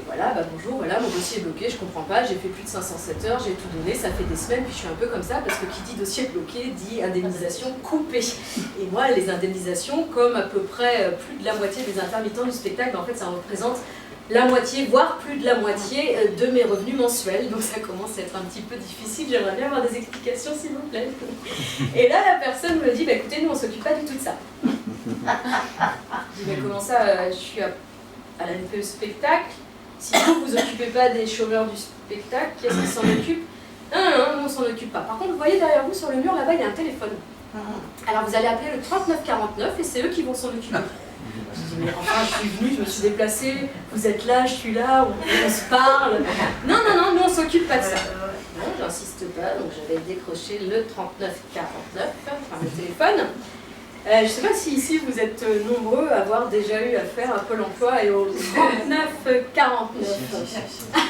voilà, bah bonjour, voilà, mon dossier est bloqué, je comprends pas, j'ai fait plus de 507 heures, j'ai tout donné, ça fait des semaines, puis je suis un peu comme ça, parce que qui dit dossier bloqué dit indemnisation coupée. Et moi, les indemnisations, comme à peu près plus de la moitié des intermittents du spectacle, en fait ça représente la moitié, voire plus de la moitié de mes revenus mensuels, donc ça commence à être un petit peu difficile, j'aimerais bien avoir des explications s'il vous plaît. Et là la personne me dit, bah écoutez, nous on s'occupe pas du tout de ça. Je dis, mais comment ça, je suis à la NPE spectacle, si vous vous occupez pas des chômeurs du spectacle, qui est-ce qui s'en occupe? Non, nous on s'en occupe pas. Par contre, vous voyez derrière vous sur le mur, là-bas il y a un téléphone. Alors vous allez appeler le 3949 et c'est eux qui vont s'en occuper. Je dis, mais enfin, je suis venue, je me suis déplacée, vous êtes là, je suis là, on se parle. Non, nous on s'occupe pas de ça. Non, j'insiste pas, donc j'avais décroché le 3949, enfin le téléphone. Je ne sais pas si ici vous êtes nombreux à avoir déjà eu affaire à Pôle emploi et au 3949.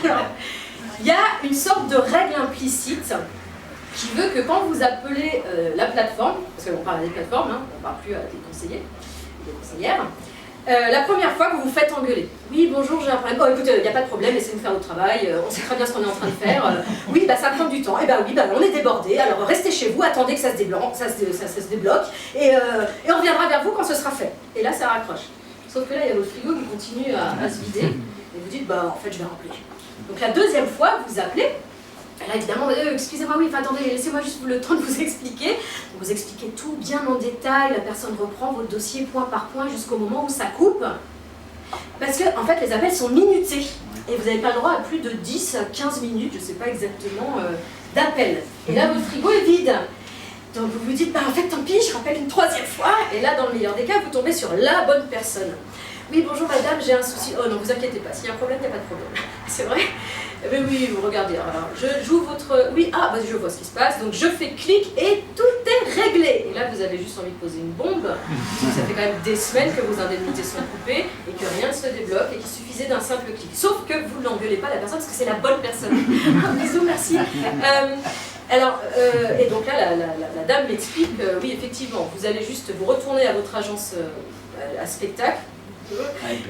Alors, il y a une sorte de règle implicite qui veut que quand vous appelez la plateforme, parce qu'on parle à des plateformes, hein, on ne parle plus à des conseillers, des conseillères, la première fois que vous vous faites engueuler. Oui, bonjour, j'ai un problème. Oh, écoutez, il n'y a pas de problème, laissez-nous faire notre travail, on sait très bien ce qu'on est en train de faire. Oui, bah ça prend du temps. Et bah oui, bah on est débordé, alors restez chez vous, attendez que ça se débloque, et on reviendra vers vous quand ce sera fait. Et là, ça raccroche. Sauf que là, il y a votre frigo qui continue à se vider, et vous dites, bah en fait, je vais rappeler. Donc la deuxième fois, vous appelez. Et là, évidemment, excusez-moi, oui, attendez, laissez-moi juste le temps de vous expliquer. Vous expliquez tout bien en détail, la personne reprend votre dossier point par point jusqu'au moment où ça coupe. Parce que, en fait, les appels sont minutés. Et vous n'avez pas le droit à plus de 10 à 15 minutes, je ne sais pas exactement, d'appel. Et là, votre frigo est vide. Donc vous vous dites, bah en fait, tant pis, je rappelle une troisième fois. Et là, dans le meilleur des cas, vous tombez sur la bonne personne. Oui, bonjour madame, j'ai un souci. Oh non, vous inquiétez pas, s'il y a un problème, il n'y a pas de problème. C'est vrai? Mais oui, vous regardez, alors, j'ouvre votre... Oui, ah, bah, je vois ce qui se passe, donc je fais clic et tout est réglé. brûlé. Et là, vous avez juste envie de poser une bombe, parce que ça fait quand même des semaines que vos indemnités sont coupées et que rien ne se débloque et qu'il suffisait d'un simple clic. Sauf que vous n'engueulez pas la personne parce que c'est la bonne personne. Un bisou, merci. Et donc là, la dame m'explique, oui, effectivement, vous allez juste vous retourner à votre agence à spectacle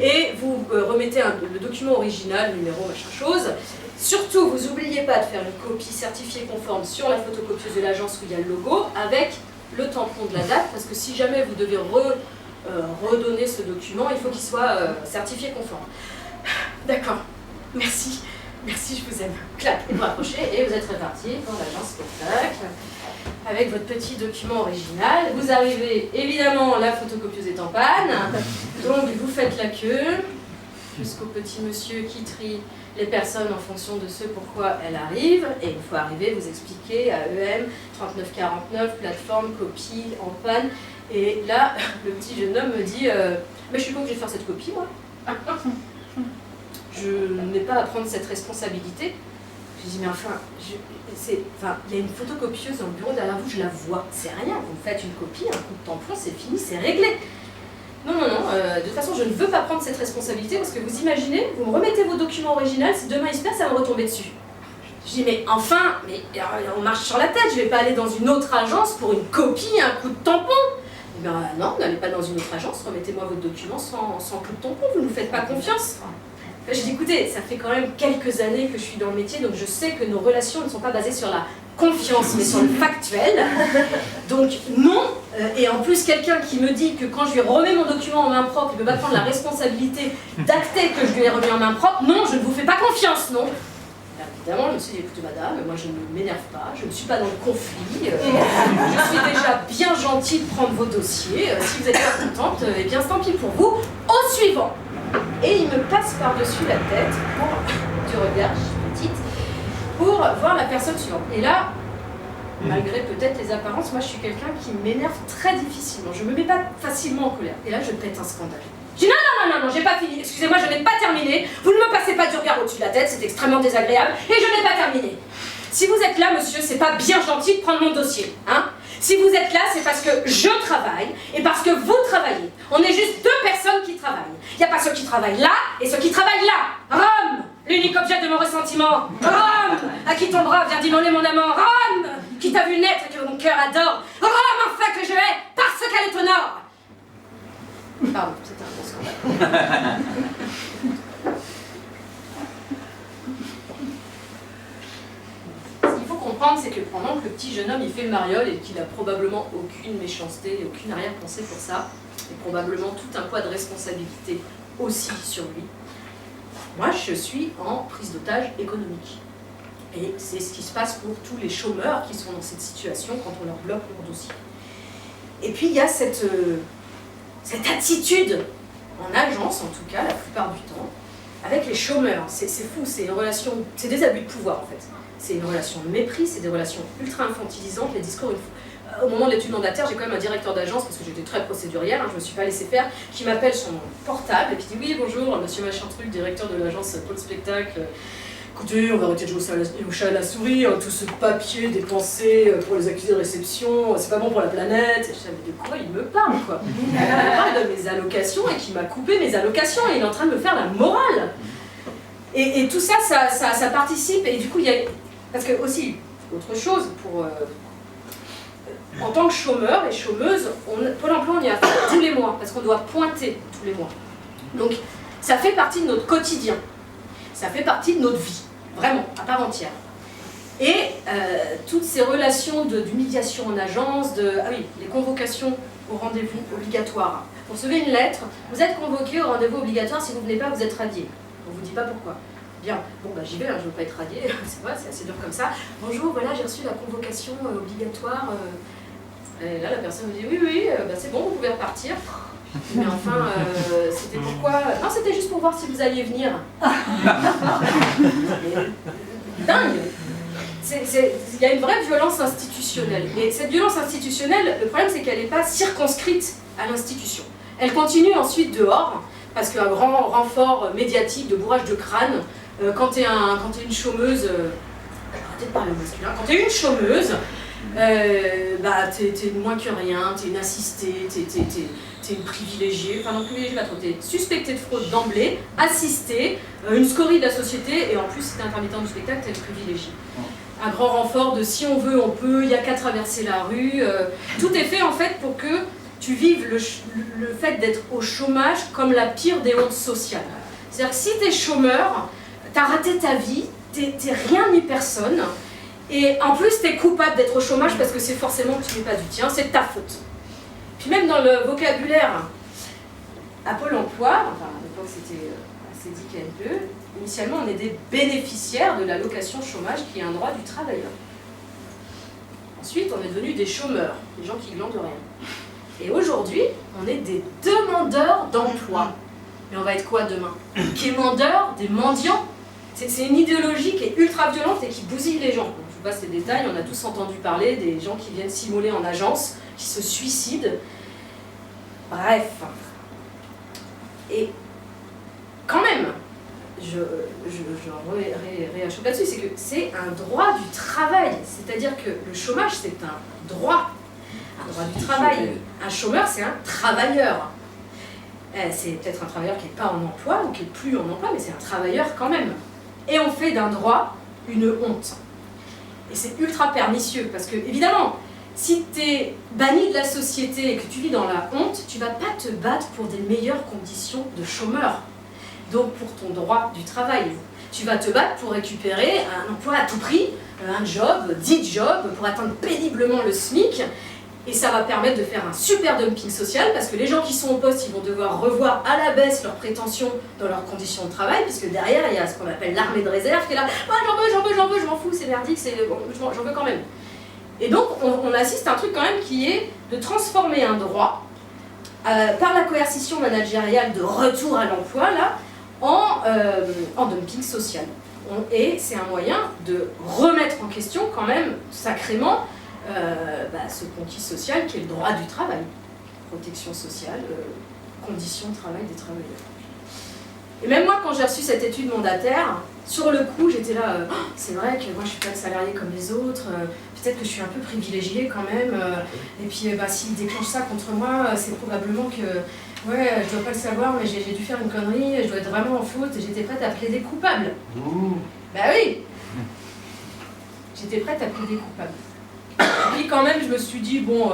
et vous remettez le document original, numéro, machin chose. Surtout, vous n'oubliez pas de faire une copie certifiée conforme sur la photocopieuse de l'agence où il y a le logo avec le tampon de la date, parce que si jamais vous devez redonner ce document, il faut qu'il soit certifié conforme. D'accord, merci. Merci, je vous aime. Clac, et vous raccrochez et vous êtes réparti pour l'agence spectacle avec votre petit document original. Vous arrivez, évidemment, la photocopieuse est en panne, donc vous faites la queue jusqu'au petit monsieur qui trie les personnes en fonction de ce pourquoi elles arrivent. Et une fois arrivé, vous expliquez AEM 3949, plateforme, copie, en panne. Et là, le petit jeune homme me dit mais je suis pas obligé de faire cette copie, moi. Je n'ai pas à prendre cette responsabilité. Je dis, mais enfin, il y a une photocopieuse dans le bureau derrière vous, je la vois. C'est rien, vous faites une copie, un coup de tampon, c'est fini, c'est réglé. Non, de toute façon, je ne veux pas prendre cette responsabilité parce que vous imaginez, vous me remettez vos documents originaux, si demain il se perd, ça va me retomber dessus. Je dis, mais enfin, on marche sur la tête, je ne vais pas aller dans une autre agence pour une copie, un coup de tampon. Ben non, n'allez pas dans une autre agence, remettez-moi votre document sans coup de tampon, vous ne nous faites pas confiance. Je dis, écoutez, ça fait quand même quelques années que je suis dans le métier, donc je sais que nos relations ne sont pas basées sur la confiance, mais sur le factuel. Donc non, et en plus quelqu'un qui me dit que quand je lui remets mon document en main propre, il ne peut pas prendre la responsabilité d'acter que je lui ai remis en main propre, non, je ne vous fais pas confiance, non. Alors, évidemment, je me suis dit, écoutez madame, moi je ne m'énerve pas, je ne suis pas dans le conflit, je suis déjà bien gentille de prendre vos dossiers, si vous n'êtes pas contente, eh bien tant pis pour vous, au suivant. Et il me passe par-dessus la tête, du regard, je suis petite, pour voir la personne suivante. Et là, malgré peut-être les apparences, moi je suis quelqu'un qui m'énerve très difficilement. Je ne me mets pas facilement en colère. Et là, je pète un scandale. Je dis non, j'ai pas fini. Excusez-moi, je n'ai pas terminé. Vous ne me passez pas du regard au-dessus de la tête, c'est extrêmement désagréable. Et je n'ai pas terminé. Si vous êtes là, monsieur, c'est pas bien gentil de prendre mon dossier, hein. Si vous êtes là, c'est parce que je travaille et parce que vous travaillez. On est juste deux personnes qui travaillent. Il n'y a pas ceux qui travaillent là et ceux qui travaillent là. Rome, l'unique objet de mon ressentiment. Rome, à qui ton bras vient d'immoler mon amant. Rome, qui t'a vu naître et que mon cœur adore. Rome, enfin que je hais, parce qu'elle est au nord. Pardon, c'était un bon scandale. Comprendre, c'est que pendant que le petit jeune homme il fait le mariole et qu'il a probablement aucune méchanceté et aucune arrière-pensée pour ça, et probablement tout un poids de responsabilité aussi sur lui, moi je suis en prise d'otage économique. Et c'est ce qui se passe pour tous les chômeurs qui sont dans cette situation quand on leur bloque leur dossier. Et puis il y a cette attitude, en agence en tout cas, la plupart du temps, avec les chômeurs. C'est fou, c'est une relation, c'est des abus de pouvoir en fait. C'est une relation de mépris, c'est des relations ultra infantilisantes, les discours. Au moment de l'étude mandataire, j'ai quand même un directeur d'agence, parce que j'étais très procédurière, je ne me suis pas laissé faire, qui m'appelle sur mon portable et qui dit « Oui, bonjour, monsieur machin truc, directeur de l'agence Pôle Spectacle. Écoutez, on va arrêter de jouer au chat à la souris, tout ce papier dépensé pour les accusés de réception, c'est pas bon pour la planète. » Et je savais de quoi il me parle, quoi. Il me parle de mes allocations et qui m'a coupé mes allocations et il est en train de me faire la morale. Et tout ça, ça participe, et du coup, il y a... Parce que aussi, autre chose, en tant que chômeur et chômeuse, Pôle emploi, on y a affaire tous les mois, parce qu'on doit pointer tous les mois. Donc, ça fait partie de notre quotidien, ça fait partie de notre vie, vraiment, à part entière. Et toutes ces relations d'humiliation en agence, ah oui, les convocations au rendez-vous obligatoires. Vous recevez une lettre, vous êtes convoqué au rendez-vous obligatoire, si vous ne venez pas, vous êtes radié. On ne vous dit pas pourquoi. Bien, bon bah j'y vais, hein, je ne veux pas être radiée, c'est vrai, c'est assez dur comme ça. Bonjour, voilà, j'ai reçu la convocation obligatoire. Et là, la personne me dit oui, bah, c'est bon, vous pouvez repartir. Mais enfin, c'était pourquoi? Non, c'était juste pour voir si vous alliez venir. Dingue! Il y a une vraie violence institutionnelle. Et cette violence institutionnelle, le problème c'est qu'elle n'est pas circonscrite à l'institution. Elle continue ensuite dehors, parce qu'un grand renfort médiatique de bourrage de crâne, quand t'es une chômeuse, arrêtez de parler au masculin, quand t'es une chômeuse, T'es moins que rien, t'es une assistée, t'es une privilégiée, enfin non privilégiée pas trop, t'es suspectée de fraude d'emblée, assistée, une scorie de la société, et en plus si t'es intermittent du spectacle, t'es une privilégiée. Un grand renfort de si on veut, on peut, il n'y a qu'à traverser la rue. Tout est fait en fait pour que tu vives le fait d'être au chômage comme la pire des hontes sociales. C'est-à-dire que si t'es chômeur, t'as raté ta vie, t'es rien ni personne, et en plus t'es coupable d'être au chômage parce que c'est forcément que tu n'es pas du tien, c'est de ta faute. Puis même dans le vocabulaire à Pôle emploi, enfin à l'époque c'était assez dit quand même peu, initialement on est des bénéficiaires de l'allocation chômage qui est un droit du travailleur. Ensuite on est devenus des chômeurs, des gens qui glandent rien. Et aujourd'hui on est des demandeurs d'emploi. Mais on va être quoi demain? Quémandeurs, des mendiants. C'est une idéologie qui est ultra violente et qui bousille les gens. Je ne sais pas ces détails, on a tous entendu parler des gens qui viennent s'immoler en agence, qui se suicident. Bref. Et quand même, je réachoppe là-dessus, c'est que c'est un droit du travail. C'est-à-dire que le chômage, c'est un droit. Un droit du travail. Un chômeur, c'est un travailleur. C'est peut-être un travailleur qui n'est pas en emploi ou qui n'est plus en emploi, mais c'est un travailleur quand même. Et on fait d'un droit une honte. Et c'est ultra pernicieux, parce que, évidemment, si tu es banni de la société et que tu vis dans la honte, tu ne vas pas te battre pour des meilleures conditions de chômeur. Donc pour ton droit du travail. Tu vas te battre pour récupérer un emploi à tout prix, un job, 10 jobs, pour atteindre péniblement le SMIC. Et ça va permettre de faire un super dumping social, parce que les gens qui sont au poste, ils vont devoir revoir à la baisse leurs prétentions dans leurs conditions de travail, puisque derrière, il y a ce qu'on appelle l'armée de réserve qui est là, ah, j'en veux, je m'en fous, c'est merdique, bon, j'en veux quand même. Et donc, on assiste à un truc quand même qui est de transformer un droit, par la coercition managériale de retour à l'emploi, là, en dumping social. Et c'est un moyen de remettre en question quand même, sacrément, ce conquis social qui est le droit du travail, protection sociale, conditions de travail des travailleurs. Et même moi, quand j'ai reçu cette étude mandataire, sur le coup, j'étais là, c'est vrai que moi je suis pas salarié comme les autres, peut-être que je suis un peu privilégiée quand même, et puis s'ils déclenchent ça contre moi, c'est probablement que, ouais, je dois pas le savoir, mais j'ai dû faire une connerie, je dois être vraiment en faute, et j'étais prête à plaider coupable. Bah oui, j'étais prête à plaider coupable. Et puis quand même, je me suis dit, bon,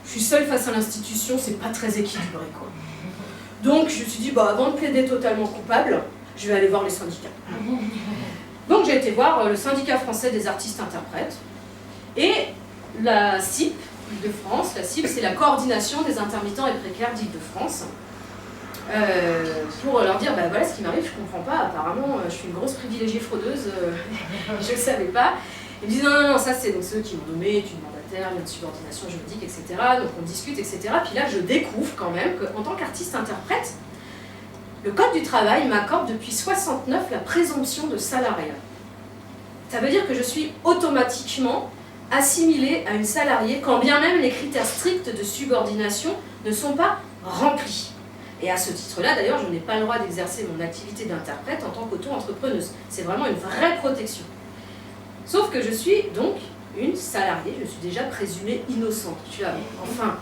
je suis seule face à l'institution, c'est pas très équilibré, quoi. Donc je me suis dit, avant de plaider totalement coupable, je vais aller voir les syndicats. Donc j'ai été voir le syndicat français des artistes-interprètes, et la CIP Île-de-France. La CIP, c'est la coordination des intermittents et précaires d'Île-de-France, pour leur dire, voilà ce qui m'arrive, je comprends pas, apparemment, je suis une grosse privilégiée fraudeuse, je le savais pas. Ils me disent non, ça c'est donc ceux qui m'ont nommé, études mandataires, lien de subordination juridique, etc. Donc on discute, etc. Puis là je découvre quand même qu'en tant qu'artiste-interprète, le Code du travail m'accorde depuis 1969 la présomption de salariat. Ça veut dire que je suis automatiquement assimilée à une salariée quand bien même les critères stricts de subordination ne sont pas remplis. Et à ce titre-là, d'ailleurs, je n'ai pas le droit d'exercer mon activité d'interprète en tant qu'auto-entrepreneuse. C'est vraiment une vraie protection. Sauf que je suis donc une salariée, je suis déjà présumée innocente. Je suis là, enfin,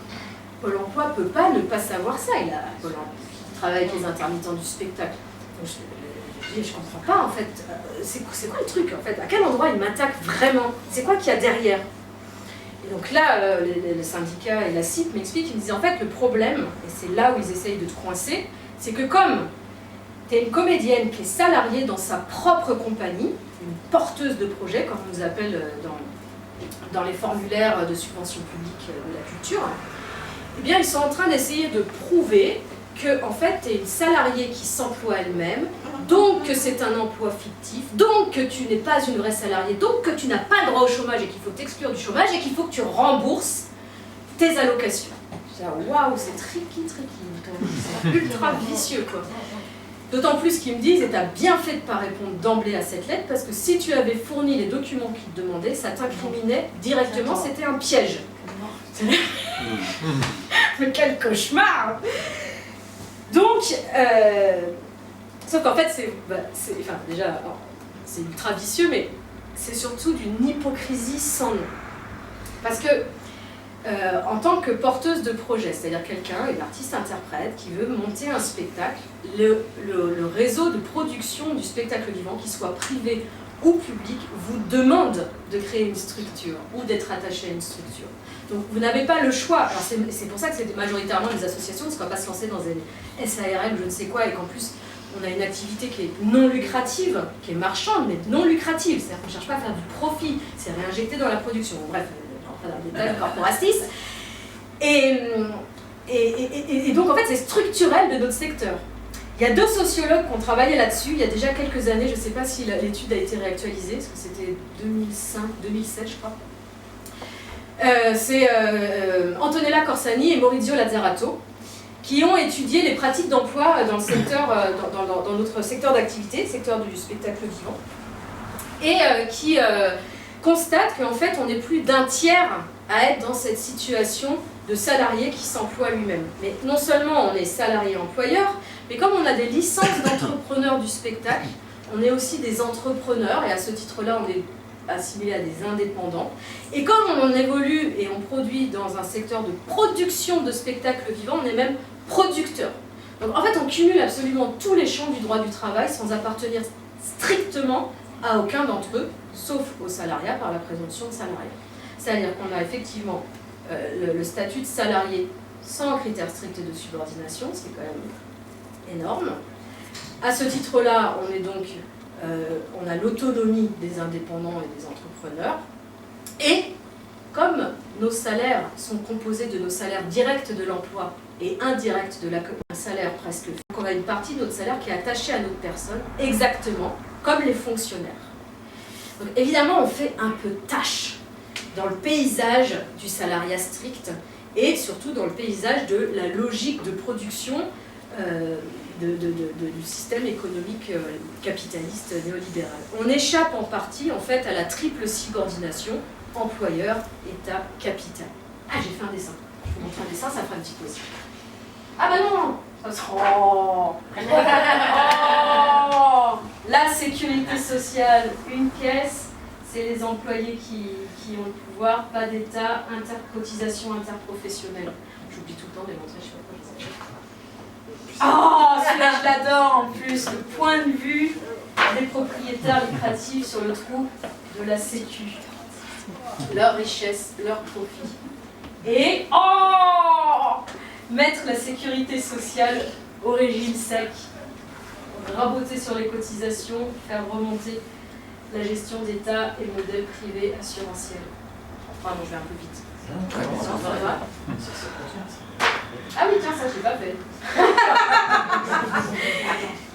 Pôle emploi ne peut pas ne pas savoir ça. Il a Pôle emploi qui travaille avec les intermittents du spectacle. Donc je comprends pas en fait, c'est quoi le truc en fait? À quel endroit il m'attaque vraiment? C'est quoi qu'il y a derrière? Et donc là, les syndicats et la CIP m'expliquent, ils me disent en fait le problème, et c'est là où ils essayent de te coincer, c'est que comme tu es une comédienne qui est salariée dans sa propre compagnie, une porteuse de projet, comme on nous appelle dans les formulaires de subvention publique de la culture, eh bien ils sont en train d'essayer de prouver que en fait tu es une salariée qui s'emploie elle-même, donc que c'est un emploi fictif, donc que tu n'es pas une vraie salariée, donc que tu n'as pas le droit au chômage et qu'il faut t'exclure du chômage et qu'il faut que tu rembourses tes allocations. Waouh, c'est tricky, c'est ultra vicieux quoi. D'autant plus qu'ils me disent, et tu as bien fait de ne pas répondre d'emblée à cette lettre, parce que si tu avais fourni les documents qu'ils te demandaient, ça t'incriminait directement, c'était un piège. Mais quel cauchemar! Donc, sauf qu'en fait, c'est ultra vicieux, mais c'est surtout d'une hypocrisie sans nom. Parce que, en tant que porteuse de projet, c'est-à-dire quelqu'un, une artiste-interprète qui veut monter un spectacle, le réseau de production du spectacle vivant, qu'il soit privé ou public, vous demande de créer une structure ou d'être attaché à une structure. Donc vous n'avez pas le choix. Alors c'est pour ça que c'est majoritairement des associations, parce qu'on ne va pas se lancer dans une SARL ou je ne sais quoi, et qu'en plus on a une activité qui est non lucrative, qui est marchande, mais non lucrative. C'est-à-dire qu'on ne cherche pas à faire du profit, c'est réinjecté dans la production. Bon, bref, on rentre dans le détail corporatiste. Et donc en fait c'est structurel de notre secteur. Il y a 2 sociologues qui ont travaillé là-dessus, il y a déjà quelques années, je ne sais pas si l'étude a été réactualisée, parce que c'était 2007 je crois. C'est Antonella Corsani et Maurizio Lazzarato qui ont étudié les pratiques d'emploi dans le secteur, dans notre secteur d'activité, secteur du spectacle vivant, et qui constatent qu'en fait on est plus d'un tiers à être dans cette situation de salarié qui s'emploie lui-même. Mais non seulement on est salarié employeur, mais comme on a des licences d'entrepreneurs du spectacle, on est aussi des entrepreneurs, et à ce titre-là on est assimilé à des indépendants. Et comme on évolue et on produit dans un secteur de production de spectacles vivants, on est même producteur. Donc en fait on cumule absolument tous les champs du droit du travail sans appartenir strictement à aucun d'entre eux, sauf au salariat par la présomption de salariat. C'est-à-dire qu'on a effectivement le statut de salarié sans critères stricts de subordination, ce qui est quand même énorme. À ce titre-là, on est donc on a l'autonomie des indépendants et des entrepreneurs. Et comme nos salaires sont composés de nos salaires directs de l'emploi et indirects de un salaire presque, on a une partie de notre salaire qui est attachée à notre personne, exactement comme les fonctionnaires. Donc évidemment, on fait un peu tâche dans le paysage du salariat strict et surtout dans le paysage de la logique de production du système économique capitaliste néolibéral. On échappe en partie en fait à la triple subordination employeur, État, capital. Ah, j'ai fait un dessin. Je vous montre un dessin, ça fera une petite pause. Ah bah non, ça sera... Oh. Oh. La sécurité sociale, une caisse, c'est les employés qui ont le pouvoir, pas d'État, cotisation interprofessionnelle. J'oublie tout le temps de les montrer, je sais pas pourquoi je les ai. Oh, celui-là je l'adore en plus, le point de vue des propriétaires lucratifs sur le trou de la sécu. Leur richesse, leur profit. Et mettre la sécurité sociale au régime sec, raboter sur les cotisations, faire remonter la gestion d'État et le modèle privé assurantiel. Pardon, je vais un peu vite. Ah oui, tiens, ça je l'ai pas fait.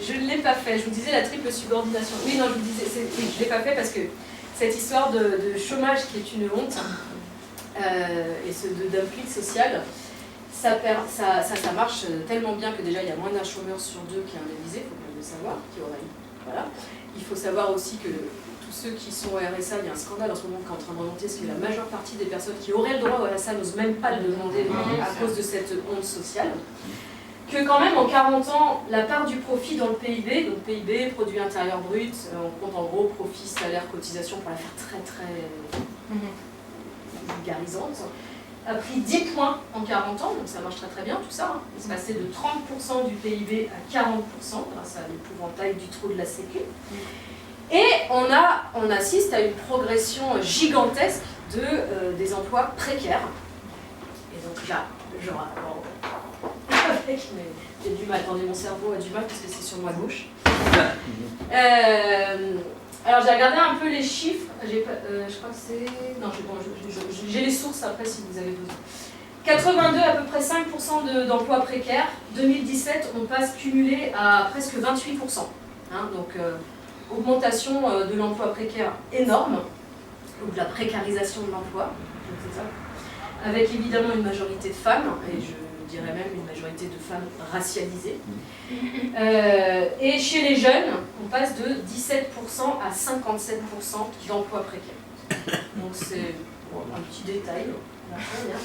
Je ne l'ai pas fait. Je vous disais la triple subordination. Oui, non, je vous disais, oui, je ne l'ai pas fait parce que cette histoire de chômage qui est une honte et ce de dumping social, ça marche tellement bien que déjà il y a moins d'un chômeur sur 2 qui est indemnisé, il faut bien le savoir, voilà. Il faut savoir aussi que tous ceux qui sont au RSA, il y a un scandale en ce moment qui est en train de remonter, parce que la majeure partie des personnes qui auraient le droit au RSA n'osent même pas le demander à cause de cette honte sociale. Que quand même en 40 ans, la part du profit dans le PIB, donc PIB, produit intérieur brut, on compte en gros profit, salaire, cotisation pour la faire très très vulgarisante, a pris 10 points en 40 ans, donc ça marche très très bien tout ça. Il se passait de 30% du PIB à 40% grâce à l'épouvantail du trou de la Sécu. Et on assiste à une progression gigantesque des emplois précaires. Et donc là, genre, j'ai du mal, attendez, mon cerveau a du mal parce que c'est sur ma gauche. Alors j'ai regardé un peu les chiffres, je crois que c'est... Non, j'ai les sources après si vous avez besoin. 82, à peu près 5% d'emplois précaires. 2017, on passe cumulé à presque 28%. Hein, donc augmentation de l'emploi précaire énorme, ou de la précarisation de l'emploi, avec évidemment une majorité de femmes, et je dirais même une majorité de femmes racialisées. Et chez les jeunes, on passe de 17% à 57% d'emplois précaires. Donc c'est un petit détail.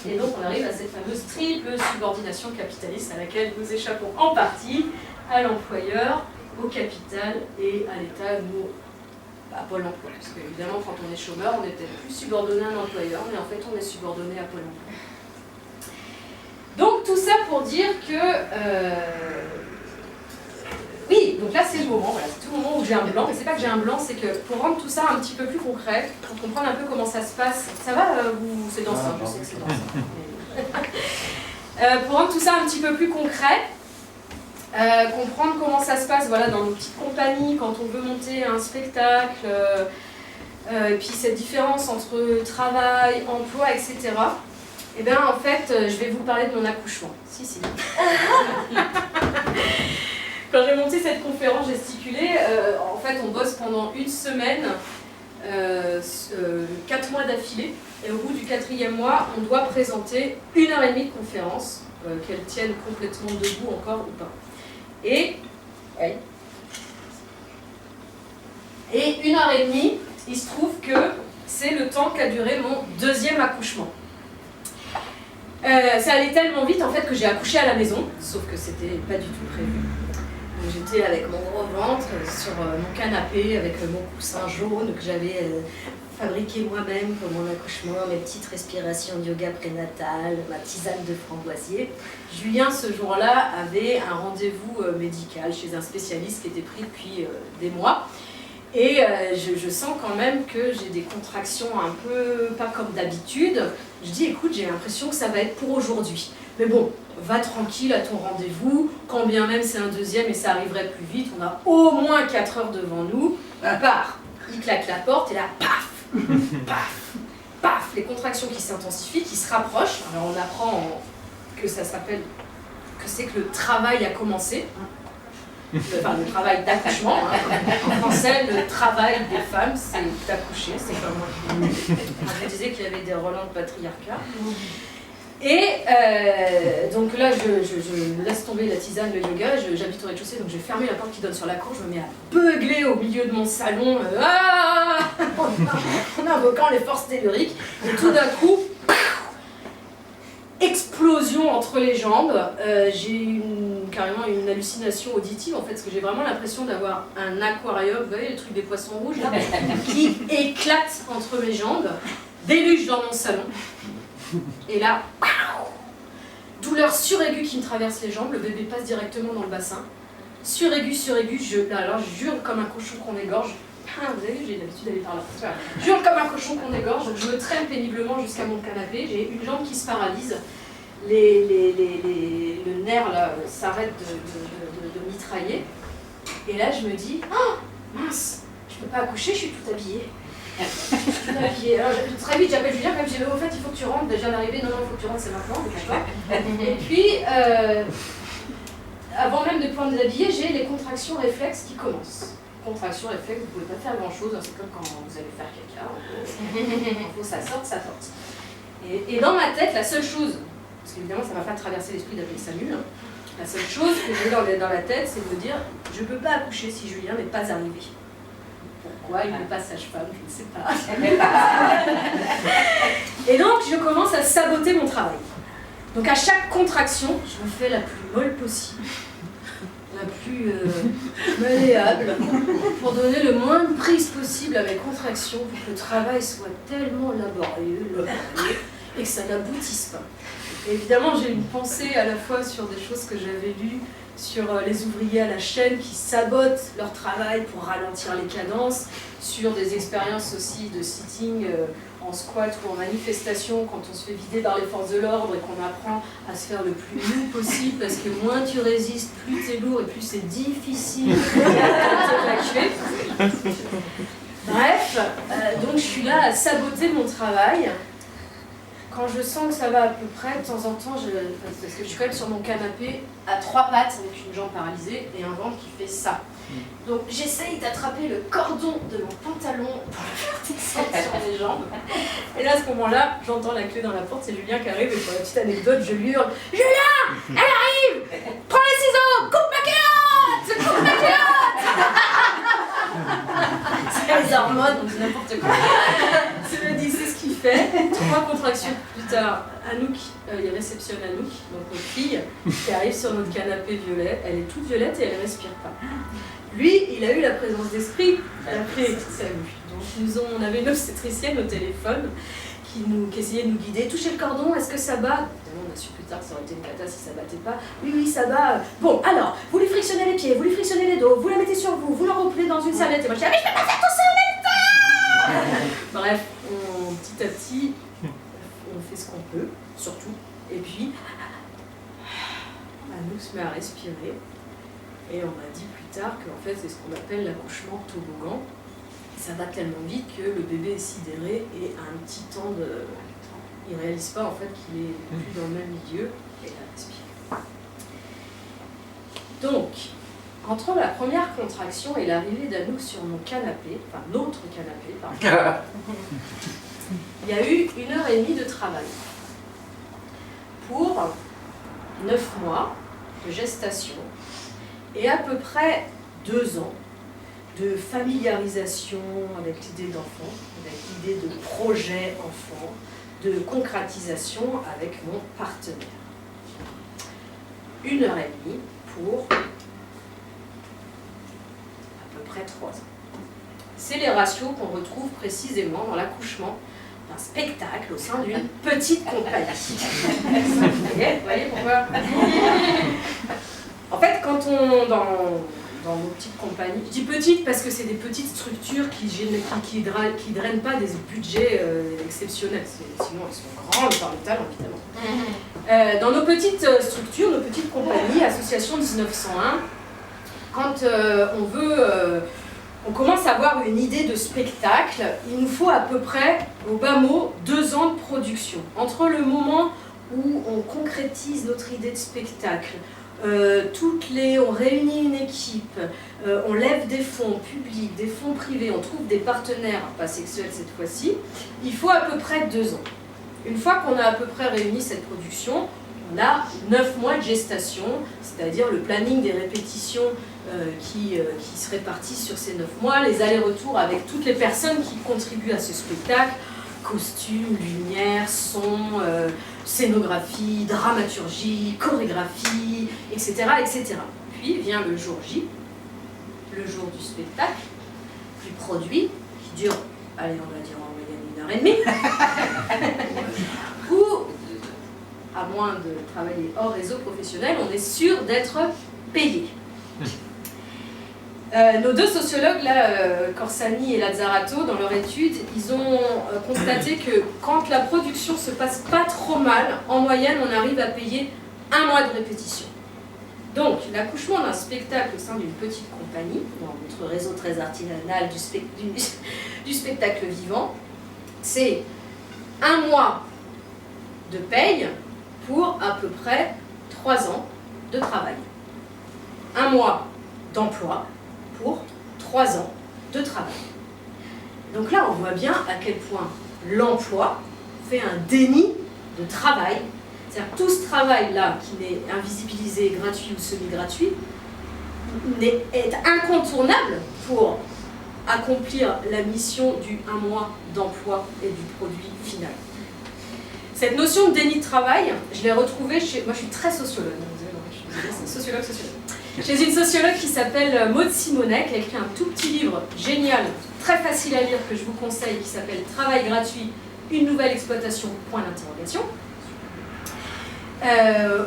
Et donc on arrive à cette fameuse triple subordination capitaliste à laquelle nous échappons en partie à l'employeur, au capital et à l'État. Nous, à Pôle emploi. Parce qu'évidemment, quand on est chômeur, on est peut-être plus subordonné à un employeur, mais en fait, on est subordonné à Pôle emploi. Donc, tout ça pour dire que... Oui, donc là, c'est le moment, voilà, c'est tout le moment où j'ai un blanc. Mais c'est pas que j'ai un blanc, c'est que pour rendre tout ça un petit peu plus concret, pour comprendre un peu comment ça se passe... Ça va, vous... C'est dans ça, je sais que c'est dans ça. Pour rendre tout ça un petit peu plus concret, comprendre comment ça se passe voilà, dans nos petites compagnies, quand on veut monter un spectacle, et puis cette différence entre travail, emploi, etc. Et bien en fait, je vais vous parler de mon accouchement. Si. Quand j'ai monté cette conférence gesticulée, en fait on bosse pendant une semaine, 4 mois d'affilée, et au bout du 4e mois, on doit présenter 1h30 de conférence, qu'elle tienne complètement debout encore ou pas. Et 1h30, il se trouve que c'est le temps qu'a duré mon 2e accouchement. Ça allait tellement vite en fait que j'ai accouché à la maison, sauf que c'était pas du tout prévu. J'étais avec mon gros ventre sur mon canapé avec mon coussin jaune que j'avais fabriqué moi-même pour mon accouchement, mes petites respirations de yoga prénatal, ma tisane de framboisier. Julien, ce jour-là, avait un rendez-vous médical chez un spécialiste qui était pris depuis des mois. Et je sens quand même que j'ai des contractions un peu pas comme d'habitude. Je dis, écoute, j'ai l'impression que ça va être pour aujourd'hui. Mais bon, va tranquille à ton rendez-vous, quand bien même c'est un 2e et ça arriverait plus vite, on a au moins 4 heures devant nous. Part, il claque la porte et là, paf, paf, paf, les contractions qui s'intensifient, qui se rapprochent. Alors on apprend que ça s'appelle, que c'est que le travail a commencé. Enfin, le travail d'accouchement. En français, le travail des femmes, c'est d'accoucher. C'est comme moi je disais qu'il y avait des relents de patriarcat. Et donc là, je laisse tomber la tisane, le yoga, j'habite au rez-de-chaussée, donc j'ai fermé la porte qui donne sur la cour, je me mets à beugler au milieu de mon salon, en invoquant les forces telluriques, et tout d'un coup, explosion entre les jambes, j'ai carrément une hallucination auditive en fait, parce que j'ai vraiment l'impression d'avoir un aquarium, vous voyez le truc des poissons rouges là, qui éclate entre mes jambes, déluge dans mon salon. Et là, douleur suraiguë qui me traverse les jambes, le bébé passe directement dans le bassin. Suraiguë, alors je jure comme un cochon qu'on égorge. Vous avez vu, j'ai l'habitude d'aller par là. Je jure comme un cochon qu'on égorge, je me traîne péniblement jusqu'à mon canapé, j'ai une jambe qui se paralyse, le nerf là s'arrête de mitrailler. Et là je me dis, oh mince, je peux pas accoucher, je suis toute habillée. Alors, très vite j'appelle Julien, comme j'ai dit, au fait il faut que tu rentres, déjà d'arriver, non il faut que tu rentres, c'est maintenant, dépêche-toi. Et puis, avant même de pouvoir me déshabiller, j'ai les contractions réflexes qui commencent. Contractions réflexes, vous ne pouvez pas faire grand chose, c'est comme quand vous allez faire caca, il faut que ça sorte, ça sorte. Et dans ma tête, la seule chose, parce qu'évidemment ça ne m'a pas traversé l'esprit d'appeler ça nul, la seule chose que j'ai dans la tête, c'est de me dire, je ne peux pas accoucher si Julien n'est pas arrivé. Pourquoi il n'est pas sage-femme, je ne sais pas. Et donc je commence à saboter mon travail. Donc à chaque contraction, je me fais la plus molle possible, la plus malléable, pour donner le moins de prise possible à mes contractions, pour que le travail soit tellement laborieux, et que ça n'aboutisse pas. Et évidemment, j'ai une pensée à la fois sur des choses que j'avais lues, sur les ouvriers à la chaîne qui sabotent leur travail pour ralentir les cadences, sur des expériences aussi de sitting en squat ou en manifestation quand on se fait vider par les forces de l'ordre et qu'on apprend à se faire le plus mou possible parce que moins tu résistes, plus tu es lourd et plus c'est difficile de t'évacuer. Bref, donc je suis là à saboter mon travail. Quand je sens que ça va à peu près, de temps en temps, parce que je suis quand même sur mon canapé à 3 pattes avec une jambe paralysée et un ventre qui fait ça. Donc j'essaye d'attraper le cordon de mon pantalon pour le faire descendre sur mes jambes. Et là, à ce moment-là, j'entends la clé dans la porte, c'est Julien qui arrive et pour la petite anecdote, je lui hurle « Julien, elle arrive! Prends les ciseaux! Coupe ma culotte! Coupe ma culotte !» C'est les hormones, on dit n'importe quoi. Je me dis, c'est ce qu'il fait. fait, 3 contractions plus tard, Anouk, il réceptionne Anouk, donc notre fille, qui arrive sur notre canapé violet. Elle est toute violette et elle ne respire pas. Lui, il a eu la présence d'esprit d'appeler Salut. Donc on avait une obstétricienne au téléphone qui essayait de nous guider. Touchez le cordon, est-ce que ça bat? Évidemment, on a su plus tard que ça aurait été une cata si ça battait pas. Oui, oui, ça bat. Bon, alors, vous lui frictionnez les pieds, vous lui frictionnez les dos, vous la mettez sur vous, vous la repliez dans une serviette. Et moi, je dis, ah, mais je peux pas faire tout ça en même temps. Bref, petit à petit, on fait ce qu'on peut, surtout. Et puis, Anouk se met à respirer. Et on m'a dit plus tard qu'en fait, c'est ce qu'on appelle l'accouchement toboggan. Ça va tellement vite que le bébé est sidéré et a un petit temps de... Il ne réalise pas en fait qu'il est plus dans le même milieu et il respire. Donc, entre la première contraction et l'arrivée d'Anouk sur mon canapé, enfin notre canapé, pardon, il y a eu 1h30 de travail pour 9 mois de gestation et à peu près 2 ans de familiarisation avec l'idée d'enfant, avec l'idée de projet enfant, de concrétisation avec mon partenaire. 1h30 pour à peu près 3 ans. C'est les ratios qu'on retrouve précisément dans l'accouchement d'un spectacle au sein d'une petite compagnie. Vous voyez pourquoi? En fait, quand on... Dans nos petites compagnies. Je dis petites parce que c'est des petites structures qui drainent pas des budgets exceptionnels. Sinon, elles sont grandes par le talent, évidemment. Dans nos petites structures, nos petites compagnies, Association 1901, quand on commence à avoir une idée de spectacle, il nous faut à peu près, au bas mot, 2 ans de production. Entre le moment où on concrétise notre idée de spectacle, on réunit une équipe, on lève des fonds publics, des fonds privés, on trouve des partenaires, pas sexuels cette fois-ci, il faut à peu près 2 ans. Une fois qu'on a à peu près réuni cette production, on a 9 mois de gestation, c'est-à-dire le planning des répétitions qui se répartissent sur ces 9 mois, les allers-retours avec toutes les personnes qui contribuent à ce spectacle, costumes, lumière, son, scénographie, dramaturgie, chorégraphie, etc., etc. Puis vient le jour J, le jour du spectacle, du produit, qui dure, allez, on va dire en moyenne 1h30, où, à moins de travailler hors réseau professionnel, on est sûr d'être payé. Nos 2 sociologues, là, Corsani et Lazzarato, dans leur étude, ils ont constaté que quand la production se passe pas trop mal, en moyenne, on arrive à payer 1 mois de répétition. Donc, l'accouchement d'un spectacle au sein d'une petite compagnie, dans notre réseau très artisanal du spectacle vivant, c'est 1 mois de paye pour à peu près 3 ans de travail. 1 mois d'emploi pour 3 ans de travail. Donc là, on voit bien à quel point l'emploi fait un déni de travail. C'est-à-dire que tout ce travail-là, qui n'est invisibilisé, gratuit ou semi-gratuit, est incontournable pour accomplir la mission du 1 mois d'emploi et du produit final. Cette notion de déni de travail, je l'ai retrouvée chez... Moi, je suis très sociologue. Je suis sociologue. Chez une sociologue qui s'appelle Maud Simonet, qui a écrit un tout petit livre génial, très facile à lire, que je vous conseille, qui s'appelle « Travail gratuit, une nouvelle exploitation, point d'interrogation ».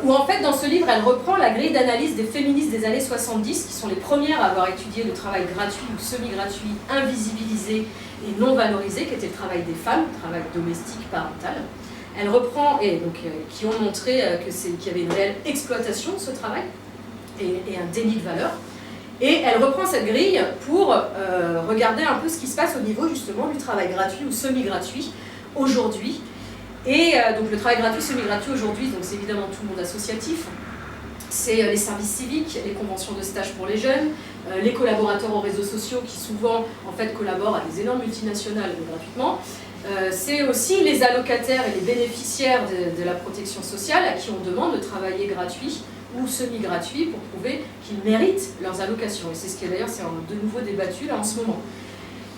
Où en fait, dans ce livre, elle reprend la grille d'analyse des féministes des années 70, qui sont les premières à avoir étudié le travail gratuit ou semi-gratuit, invisibilisé et non valorisé, qui était le travail des femmes, le travail domestique, parental. Elle reprend, et donc qui ont montré qu'il y avait une réelle exploitation de ce travail, et un déni de valeur. Et elle reprend cette grille pour regarder un peu ce qui se passe au niveau justement du travail gratuit ou semi-gratuit aujourd'hui. Et donc le travail gratuit, semi-gratuit aujourd'hui, donc c'est évidemment tout le monde associatif, c'est les services civiques, les conventions de stage pour les jeunes, les collaborateurs aux réseaux sociaux qui souvent en fait collaborent à des énormes multinationales gratuitement. C'est aussi les allocataires et les bénéficiaires de la protection sociale à qui on demande de travailler gratuit ou semi-gratuit pour prouver qu'ils méritent leurs allocations. Et c'est ce qui est d'ailleurs de nouveau débattu là en ce moment.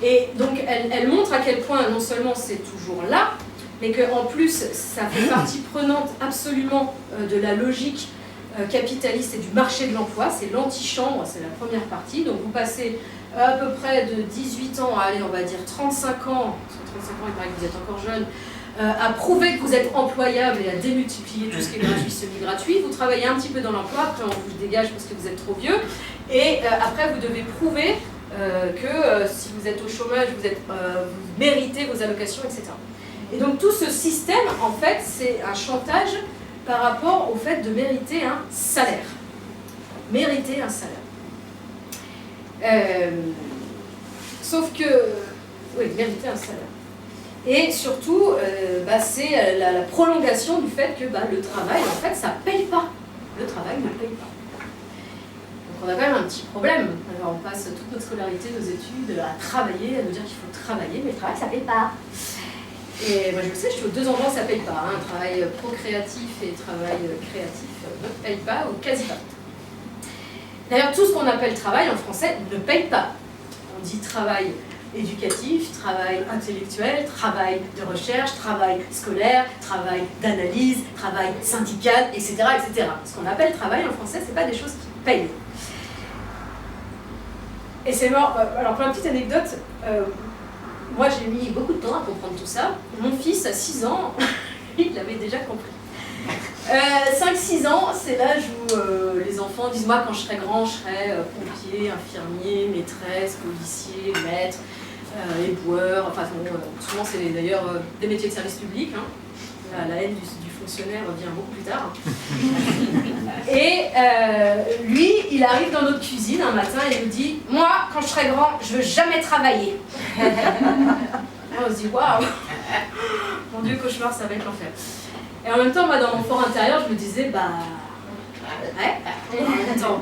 Et donc elle montre à quel point non seulement c'est toujours là, mais qu'en plus, ça fait partie prenante absolument de la logique capitaliste et du marché de l'emploi. C'est l'antichambre, c'est la première partie. Donc vous passez à peu près de 18 ans à, allez, on va dire 35 ans, parce que 35 ans, il paraît que vous êtes encore jeune, à prouver que vous êtes employable et à démultiplier tout ce qui est gratuit, semi-gratuit. Vous travaillez un petit peu dans l'emploi, après on vous dégage parce que vous êtes trop vieux. Et après, vous devez prouver que si vous êtes au chômage, vous méritez vos allocations, etc. Et donc tout ce système, en fait, c'est un chantage par rapport au fait de mériter un salaire. Mériter un salaire. Sauf que, oui, mériter un salaire. Et surtout, c'est la prolongation du fait que le travail, en fait, ça ne paye pas. Le travail ne paye pas. Donc on a quand même un petit problème. Alors on passe toute notre scolarité, nos études, à travailler, à nous dire qu'il faut travailler, mais le travail, ça ne paye pas. Et moi je le sais, je suis aux deux endroits où ça ne paye pas. Hein. Travail procréatif et travail créatif ne paye pas, ou quasi pas. D'ailleurs, tout ce qu'on appelle travail en français ne paye pas. On dit travail éducatif, travail intellectuel, travail de recherche, travail scolaire, travail d'analyse, travail syndical, etc., etc. Ce qu'on appelle travail en français, ce n'est pas des choses qui payent. Et c'est mort. Alors pour une petite anecdote, moi j'ai mis beaucoup de temps à comprendre tout ça. Mon fils à 6 ans, il l'avait déjà compris. 5-6 ans, c'est l'âge où les enfants disent « Moi, quand je serai grand, je serai pompier, infirmier, maîtresse, policier, maître, éboueur. » Enfin, souvent, c'est d'ailleurs des métiers de service public. Hein. La haine du fonctionnaire vient beaucoup plus tard. Et lui, il arrive dans notre cuisine un matin et il nous dit « Moi, quand je serai grand, je veux jamais travailler. » On se dit « Waouh, mon Dieu, cauchemar, ça va être l'enfer. » Et en même temps, moi, dans mon fort intérieur, je me disais, attends.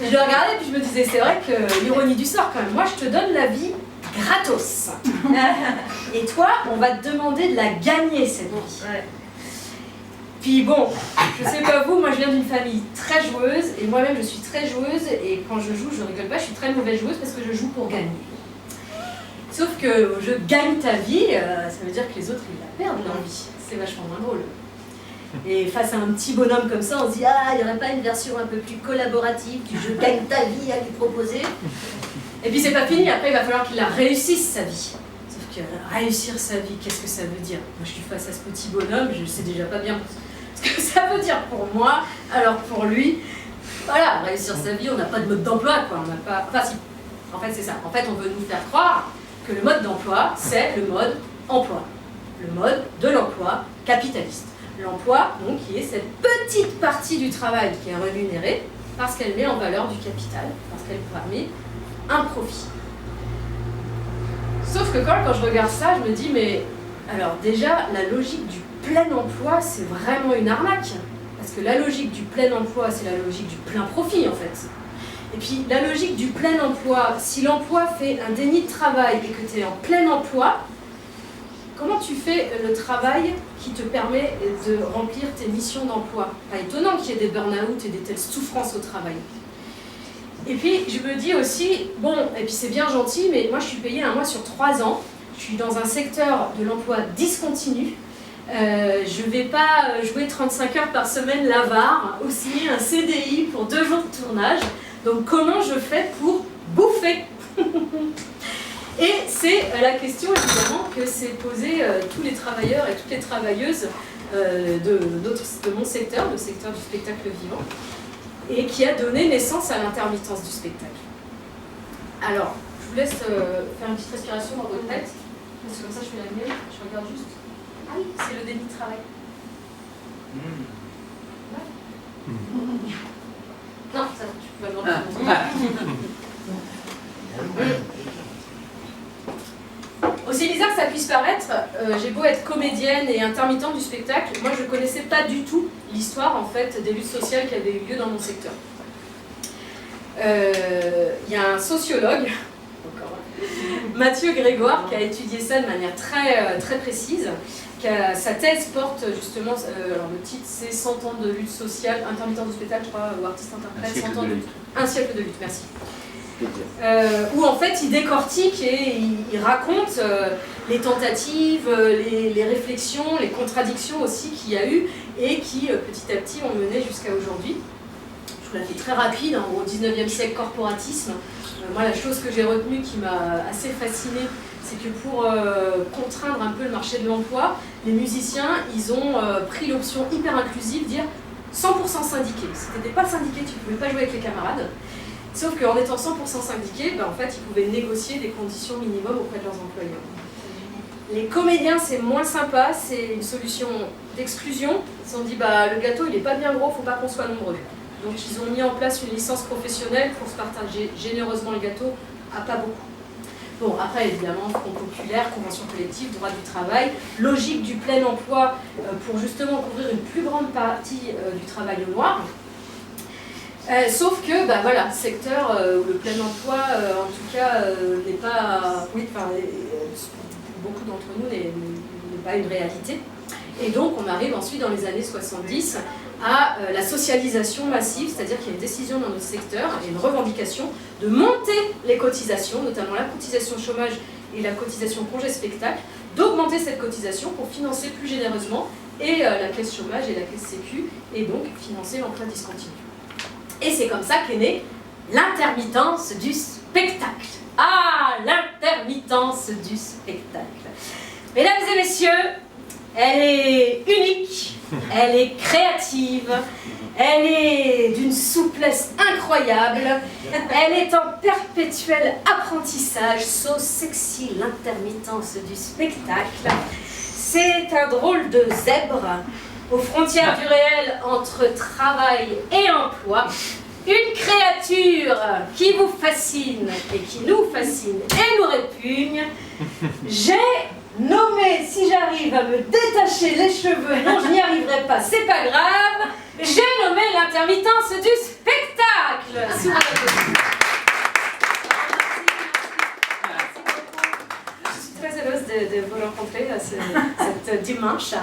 Je le regardais et puis je me disais, c'est vrai que l'ironie du sort, quand même. Moi, je te donne la vie gratos. Et toi, on va te demander de la gagner, cette vie. Puis bon, je sais pas vous, moi je viens d'une famille très joueuse, et moi-même je suis très joueuse, et quand je joue, je rigole pas, je suis très mauvaise joueuse parce que je joue pour gagner. Sauf que je gagne ta vie, ça veut dire que les autres, ils la perdent, leur vie. C'est vachement moins drôle. Et face à un petit bonhomme comme ça, on se dit « Ah, il n'y aurait pas une version un peu plus collaborative du jeu gagne ta vie à lui proposer ?» Et puis c'est pas fini, après il va falloir qu'il la réussisse sa vie. Sauf que réussir sa vie, qu'est-ce que ça veut dire? Moi je suis face à ce petit bonhomme, je sais déjà pas bien ce que ça veut dire pour moi, alors pour lui, voilà, réussir sa vie, on n'a pas de mode d'emploi, quoi. On n'a pas... Enfin si, en fait c'est ça. En fait on veut nous faire croire que le mode d'emploi, c'est le mode emploi. Le mode de l'emploi capitaliste. L'emploi, donc, qui est cette petite partie du travail qui est rémunérée parce qu'elle met en valeur du capital, parce qu'elle permet un profit. Sauf que quand je regarde ça, je me dis, mais alors déjà, la logique du plein emploi, c'est vraiment une arnaque. Parce que la logique du plein emploi, c'est la logique du plein profit, en fait. Et puis, la logique du plein emploi, si l'emploi fait un déni de travail et que tu es en plein emploi, comment tu fais le travail qui te permet de remplir tes missions d'emploi? Pas étonnant qu'il y ait des burn-out et des telles souffrances au travail. Et puis, je me dis aussi, bon, et puis c'est bien gentil, mais moi je suis payée un mois sur 3 ans. Je suis dans un secteur de l'emploi discontinu. Je ne vais pas jouer 35 heures par semaine l'avare, ou signer un CDI pour 2 jours de tournage. Donc comment je fais pour bouffer? Et c'est la question évidemment que s'est posée tous les travailleurs et toutes les travailleuses de mon secteur, le secteur du spectacle vivant, et qui a donné naissance à l'intermittence du spectacle. Alors, je vous laisse faire une petite respiration dans votre tête, parce que comme ça je fais la mienne, je regarde juste. Ah oui, c'est le déni de travail. Ouais. Non, ça, je peux pas Aussi bizarre que ça puisse paraître, j'ai beau être comédienne et intermittente du spectacle, moi je ne connaissais pas du tout l'histoire en fait des luttes sociales qui avaient eu lieu dans mon secteur. Il y a un sociologue, Mathieu Grégoire, qui a étudié ça de manière très précise. Sa thèse porte justement, alors le titre c'est 100 ans de lutte sociale, intermittent du spectacle, je crois, ou artiste-interprète, 100 ans de lutte. Un siècle de lutte, merci. où en fait il décortique et il raconte les tentatives, les réflexions, les contradictions aussi qu'il y a eu et qui petit à petit ont mené jusqu'à aujourd'hui. Je vous la fais très rapide, hein, au 19e siècle, corporatisme. Moi la chose que j'ai retenue qui m'a assez fascinée, c'est que pour contraindre un peu le marché de l'emploi, les musiciens, ils ont pris l'option hyper inclusive, dire 100% syndiqué. Si tu n'étais pas syndiqué, tu ne pouvais pas jouer avec les camarades. Sauf qu'en étant 100% syndiqué, ben en fait, ils pouvaient négocier des conditions minimum auprès de leurs employeurs. Les comédiens, c'est moins sympa, c'est une solution d'exclusion. Ils se sont dit, bah, le gâteau, il n'est pas bien gros, il ne faut pas qu'on soit nombreux. Donc, ils ont mis en place une licence professionnelle pour se partager généreusement le gâteau à pas beaucoup. Bon, après, évidemment, fonds populaire, convention collective, droit du travail, logique du plein emploi pour justement couvrir une plus grande partie du travail au noir. Sauf que, bah voilà, secteur où le plein emploi, en tout cas, n'est pas, oui, enfin, pour beaucoup d'entre nous, n'est pas une réalité. Et donc, on arrive ensuite dans les années 70 à la socialisation massive, c'est-à-dire qu'il y a une décision dans notre secteur et une revendication de monter les cotisations, notamment la cotisation chômage et la cotisation congé-spectacle, d'augmenter cette cotisation pour financer plus généreusement et la caisse chômage et la caisse sécu, et donc financer l'emploi discontinu. Et c'est comme ça qu'est née l'intermittence du spectacle. Ah, l'intermittence du spectacle. Mesdames et messieurs, elle est unique, elle est créative, elle est d'une souplesse incroyable, elle est en perpétuel apprentissage, so sexy, l'intermittence du spectacle. C'est un drôle de zèbre aux frontières du réel entre travail et emploi, une créature qui vous fascine et qui nous fascine et nous répugne. J'ai nommé, si j'arrive à me détacher les cheveux, non je n'y arriverai pas, c'est pas grave, j'ai nommé l'intermittence du spectacle. Sous très heureuse de vous rencontrer cette dimanche.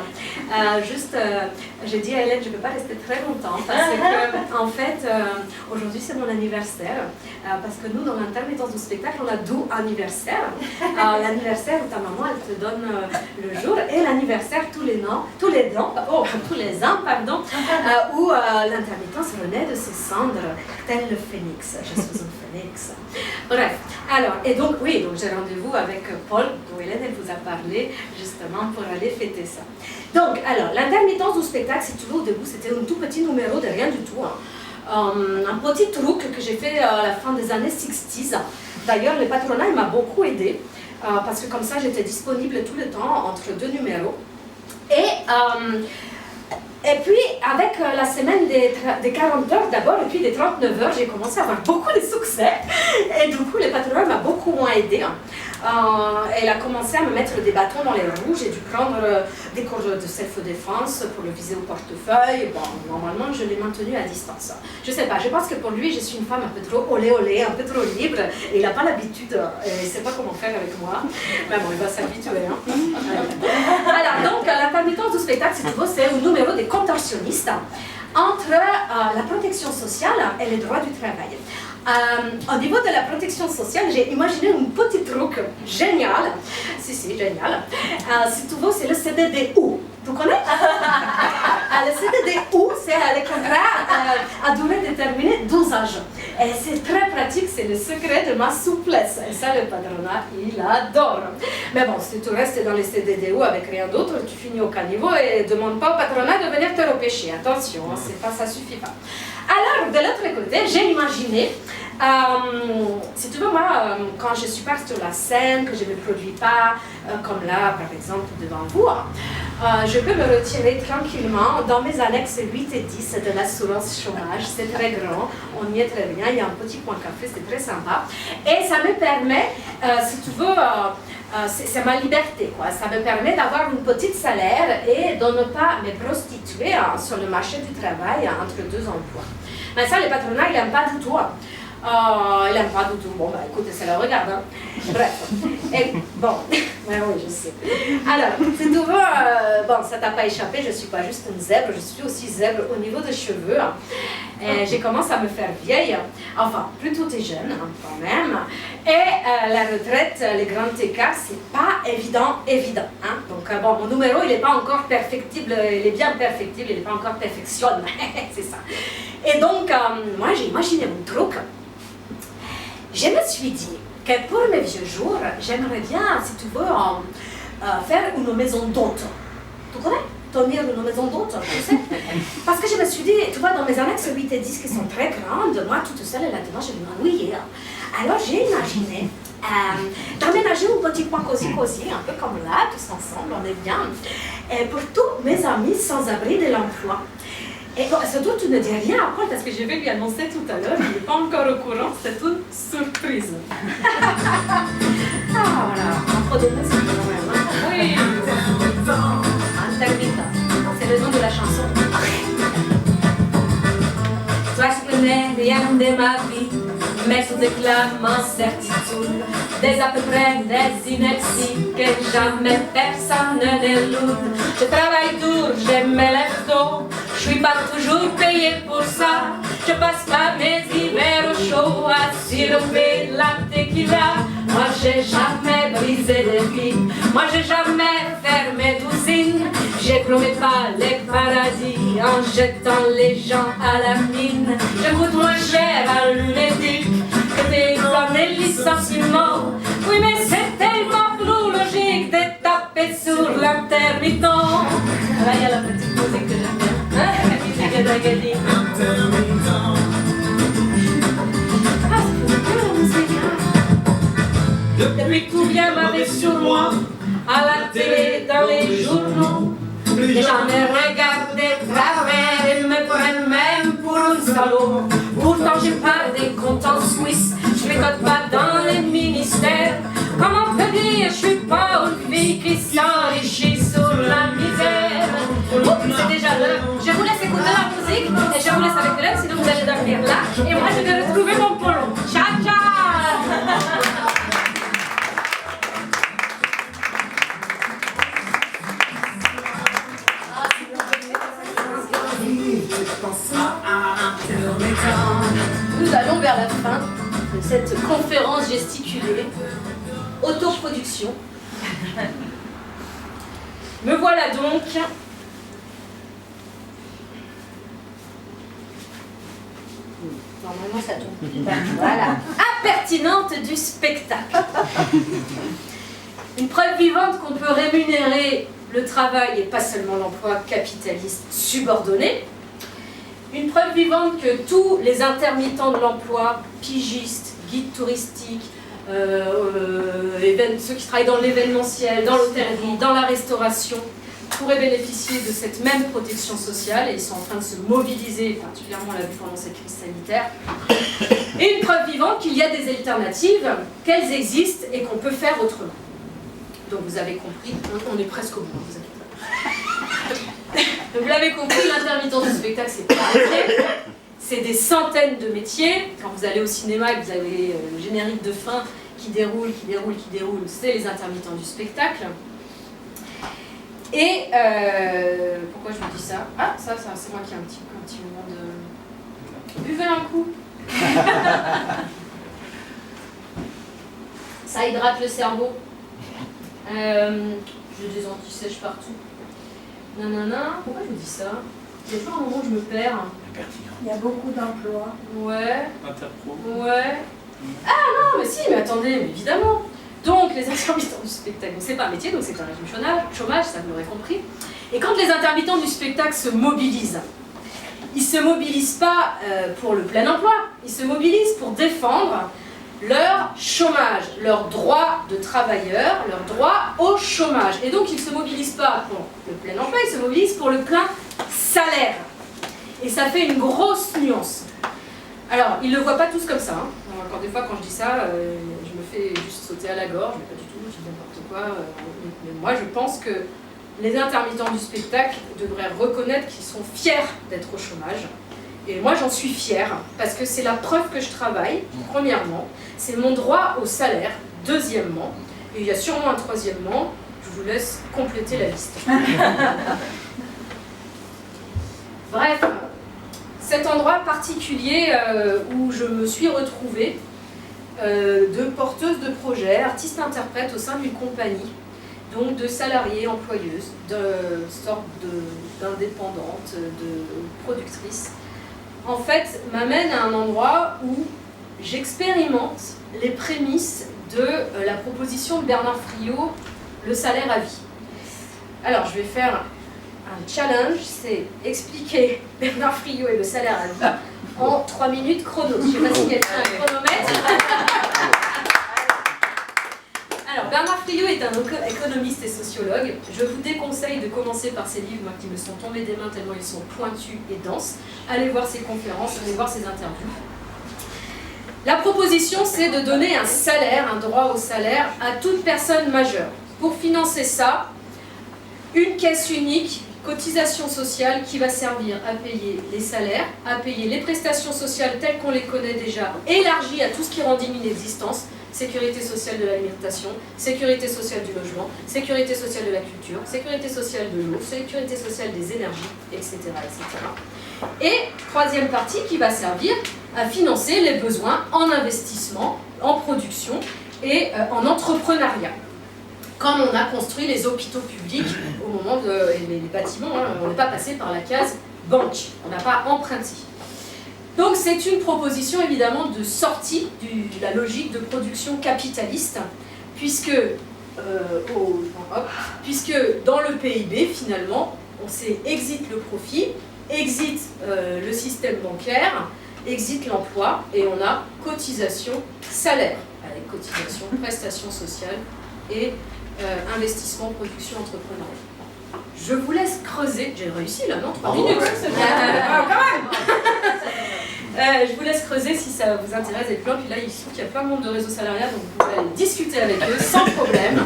J'ai dit à Hélène, je ne peux pas rester très longtemps parce que, en fait, aujourd'hui c'est mon anniversaire. Parce que nous, dans l'intermittence du spectacle, on a 2 anniversaires. L'anniversaire où ta maman, elle te donne le jour, et l'anniversaire tous les ans, où l'intermittence renaît de ses cendres, tel le phénix. Je suis un phénix. Bref, alors, et donc, oui, donc j'ai rendez-vous avec Paul, dont Hélène, elle vous a parlé, justement, pour aller fêter ça. Donc, alors, l'intermittence du spectacle, si tu veux, au début, c'était un tout petit numéro de rien du tout. Hein. Un petit truc que j'ai fait à la fin des années 60s. D'ailleurs, le patronat m'a beaucoup aidé, parce que comme ça, j'étais disponible tout le temps, entre 2 numéros. Et puis, avec la semaine des 40 heures d'abord, et puis des 39 heures, j'ai commencé à avoir beaucoup de succès. Et du coup, le patronat m'a beaucoup moins aidé. Elle a commencé à me mettre des bâtons dans les roues. J'ai dû prendre des cours de self-défense pour le viser au portefeuille. Bon, normalement, je l'ai maintenu à distance. Je sais pas, je pense que pour lui, je suis une femme un peu trop olé olé, un peu trop libre. Et il n'a pas l'habitude, il ne sait pas comment faire avec moi. Mais bon, il va s'habituer. Hein. Alors, donc, l'intermittence du spectacle, si tu veux, c'est un numéro des contorsionnistes entre la protection sociale et les droits du travail. Au niveau de la protection sociale, j'ai imaginé un petit truc génial. Si, génial. Si tu veux, c'est le CDDU. Tu connais? Le CDDU, c'est les contrats à durée déterminée d'usage. Et c'est très pratique, c'est le secret de ma souplesse. Et ça, le patronat, il adore. Mais bon, si tu restes dans les CDDU avec rien d'autre, tu finis au caniveau et ne demande pas au patronat de venir te repêcher. Attention, ça suffit pas. Alors, de l'autre côté, j'ai imaginé, si tu veux, moi, quand je suis pas sur la scène, que je ne me produis pas, comme là, par exemple, devant vous, je peux me retirer tranquillement dans mes annexes 8 et 10 de l'assurance chômage. C'est très grand, on y est très bien, il y a un petit coin café, c'est très sympa. Et ça me permet, si tu veux, c'est ma liberté, quoi. Ça me permet d'avoir un petit salaire et de ne pas me prostituer sur le marché du travail entre 2 emplois. Mais ça, le patronat, il n'aime pas du tout. Il n'aime pas du tout. Bon, bah écoute, ça le regarde. Hein. Bref. Et, bon, ouais, oui, je sais. Alors, si tu veux, bon, ça t'a pas échappé, je ne suis pas juste une zèbre, je suis aussi zèbre au niveau des cheveux. j'ai commencé à me faire vieille, enfin plutôt t'es jeune hein, quand même, et la retraite, les grands écarts, c'est pas évident. Hein? Donc bon, mon numéro il n'est pas encore perfectible, il est bien perfectible, il n'est pas encore perfectionne, c'est ça. Et donc moi j'ai imaginé un truc, je me suis dit que pour mes vieux jours, j'aimerais bien, si tu veux, faire une maison d'hôte. Tu connais? Tenir une maison d'hôte, tu sais? Parce que je me suis dit, tu vois, dans mes annexes 8 et 10 qui sont très grandes, moi toute seule là-dedans, je vais m'ennuyer. Alors j'ai imaginé d'aménager un petit coin cosy, un peu comme là, tous ensemble, on est bien, et pour tous mes amis sans abri de l'emploi. Et bon, surtout, tu ne dis rien après, parce que je vais lui annoncer tout à l'heure, il n'est pas encore au courant, c'est une surprise. Ah, voilà, un peu de musique quand même. Hein? Oui, Intervita, c'est le nom de la chanson. Toi, je connais rien de ma vie, mais je déclame en certitude des à peu près des inepties que jamais personne ne doute. Je travaille dur, je me lève tôt, je suis pas toujours payé pour ça. Je passe pas mes hivers au chaud à siroper la tequila. Moi j'ai jamais brisé des vies, moi j'ai jamais fermé d'usine. Je promets pas les paradis en jetant les gens à la mine. Je coûte moins cher à l'UNEDIC que des plans et licenciements. Oui mais c'est tellement plus logique de taper sur l'intermittent. Là il y a la petite musique que j'aime bien. Depuis que tout vient m'avait sur moi, à la télé, dans les journaux, les gens me regardent de travers et me prennent même pour un salaud. Pourtant j'ai pas des comptes en Suisse, je fricote pas dans les ministères. Comment peut dire, je suis pas une fille qui s'enrichit sur la misère. C'est déjà l'heure, je vous laisse écouter la musique et je vous laisse avec l'heure, sinon vous allez dormir là. Et moi je vais retrouver mon polo. Ciao ciao. Nous allons vers la fin de cette conférence gesticulée, autoproduction. Me voilà donc normalement ça tombe. Voilà. Impertinente du spectacle. Une preuve vivante qu'on peut rémunérer le travail et pas seulement l'emploi capitaliste subordonné. Une preuve vivante que tous les intermittents de l'emploi, pigistes, guides touristiques, ceux qui travaillent dans l'événementiel, dans l'hôtellerie, dans la restauration, pourraient bénéficier de cette même protection sociale et ils sont en train de se mobiliser, particulièrement on l'a vu pendant cette crise sanitaire. Et une preuve vivante qu'il y a des alternatives, qu'elles existent et qu'on peut faire autrement. Donc vous avez compris, on est presque au bout, vous inquiétez pas. Donc vous l'avez compris, l'intermittence du spectacle, c'est pas un métier, c'est des centaines de métiers. Quand vous allez au cinéma et que vous avez le générique de fin qui déroule, c'est les intermittents du spectacle. Et pourquoi je vous dis ça? Ah, ça c'est moi qui ai un petit moment de... Buvez un coup. Ça hydrate le cerveau. J'ai des anti-sèches partout. Nanana, pourquoi je vous dis ça? Il y a pas un moment où je me perds. Il y a beaucoup d'emplois. Ouais. Interpro. Ouais. Ah non, mais si, mais attendez, mais évidemment. Donc, les intermittents du spectacle, c'est pas un métier, donc c'est un régime chômage, ça vous l'aurez compris. Et quand les intermittents du spectacle se mobilisent, ils se mobilisent pas pour le plein emploi, ils se mobilisent pour défendre leur chômage, leur droit de travailleur, leur droit au chômage. Et donc, ils ne se mobilisent pas pour le plein emploi, ils se mobilisent pour le plein salaire. Et ça fait une grosse nuance. Alors, ils ne le voient pas tous comme ça. Hein. Encore des fois, quand je dis ça, je me fais juste sauter à la gorge, mais pas du tout, je dis n'importe quoi. Mais moi, je pense que les intermittents du spectacle devraient reconnaître qu'ils sont fiers d'être au chômage. Et moi, j'en suis fière, parce que c'est la preuve que je travaille, premièrement. C'est mon droit au salaire, deuxièmement. Et il y a sûrement un troisièmement. Je vous laisse compléter la liste. Bref, cet endroit particulier où je me suis retrouvée de porteuse de projet, artiste-interprète au sein d'une compagnie, donc de salariés, employeuses, de sorte d'indépendante, de productrice, en fait, m'amène à un endroit où j'expérimente les prémices de la proposition de Bernard Friot, le salaire à vie. Alors, je vais faire un challenge, c'est expliquer Bernard Friot et le salaire à vie en 3 minutes chrono. Je ne sais pas si quelqu'un a un chronomètre. Alors, Bernard Friot est un économiste et sociologue. Je vous déconseille de commencer par ses livres, moi, qui me sont tombés des mains tellement ils sont pointus et denses. Allez voir ses conférences, allez voir ses interviews. La proposition, c'est de donner un salaire, un droit au salaire, à toute personne majeure. Pour financer ça, une caisse unique, cotisation sociale, qui va servir à payer les salaires, à payer les prestations sociales telles qu'on les connaît déjà, élargies à tout ce qui rend digne l'existence, sécurité sociale de l'alimentation, sécurité sociale du logement, sécurité sociale de la culture, sécurité sociale de l'eau, sécurité sociale des énergies, etc., etc. Et troisième partie qui va servir à financer les besoins en investissement, en production et en entrepreneuriat. Comme on a construit les hôpitaux publics au moment les bâtiments, hein, on n'est pas passé par la case banque, on n'a pas emprunté. Donc c'est une proposition évidemment de sortie de la logique de production capitaliste, puisque dans le PIB finalement, on sait exit le profit, exit le système bancaire, exit l'emploi, et on a cotisation salaire, avec cotisation, prestations sociales et investissement, production, entrepreneuriat. Je vous laisse creuser, j'ai réussi là, non 3 minutes, c'est bien, quand même. Je vous laisse creuser si ça vous intéresse d'être plein, puis là il se trouve qu'il y a plein de monde de réseau salariat, donc vous pouvez aller discuter avec eux sans problème.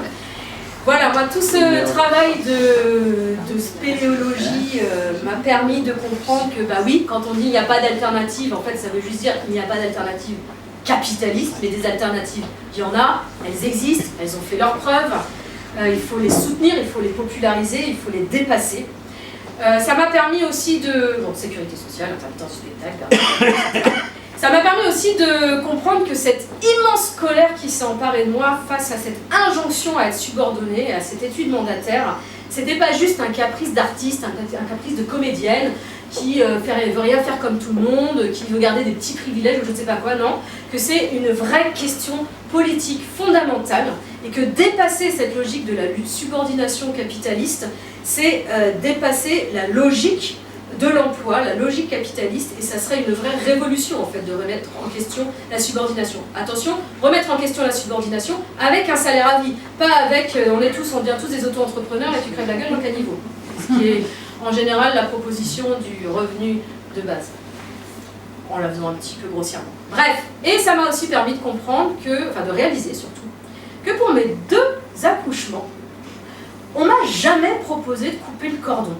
Voilà, moi tout ce travail de spéléologie m'a permis de comprendre que, bah oui, quand on dit il n'y a pas d'alternative, en fait ça veut juste dire qu'il n'y a pas d'alternative capitaliste, mais des alternatives, il y en a, elles existent, elles ont fait leurs preuves, il faut les soutenir, il faut les populariser, il faut les dépasser. Ça m'a permis aussi de... Bon, sécurité sociale, intermittent du spectacle, ça m'a permis aussi de comprendre que cette immense colère qui s'est emparée de moi face à cette injonction à être subordonnée, à cette étude mandataire, c'était pas juste un caprice d'artiste, un caprice de comédienne qui veut rien faire comme tout le monde, qui veut garder des petits privilèges ou je ne sais pas quoi, non, que c'est une vraie question politique fondamentale et que dépasser cette logique de la lutte subordination capitaliste, c'est dépasser la logique de l'emploi, la logique capitaliste, et ça serait une vraie révolution en fait de remettre en question la subordination. Attention, remettre en question la subordination avec un salaire à vie, pas avec on devient tous des auto-entrepreneurs et tu crèves la gueule dans le caniveau. Ce qui est en général la proposition du revenu de base, en la faisant un petit peu grossièrement. Bref, et ça m'a aussi permis de comprendre de réaliser surtout, que pour mes 2 accouchements, on m'a jamais proposé de couper le cordon.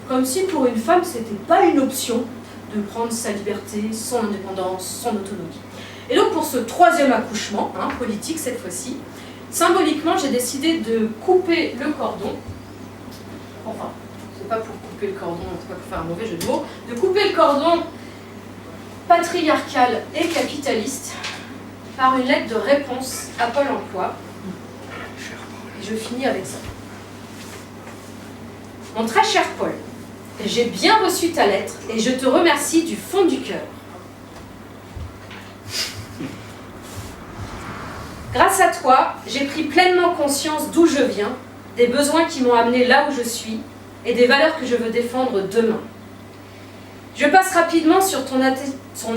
Comme si pour une femme, c'était pas une option de prendre sa liberté, son indépendance, son autonomie. Et donc pour ce 3e accouchement, politique cette fois-ci, symboliquement, j'ai décidé de couper le cordon, enfin, c'est pas pour couper le cordon, c'est pas pour faire un mauvais jeu de mots, de couper le cordon patriarcal et capitaliste par une lettre de réponse à Pôle emploi. Et je finis avec ça. Mon très cher Paul, j'ai bien reçu ta lettre et je te remercie du fond du cœur. Grâce à toi, j'ai pris pleinement conscience d'où je viens, des besoins qui m'ont amené là où je suis et des valeurs que je veux défendre demain. Je passe rapidement sur ton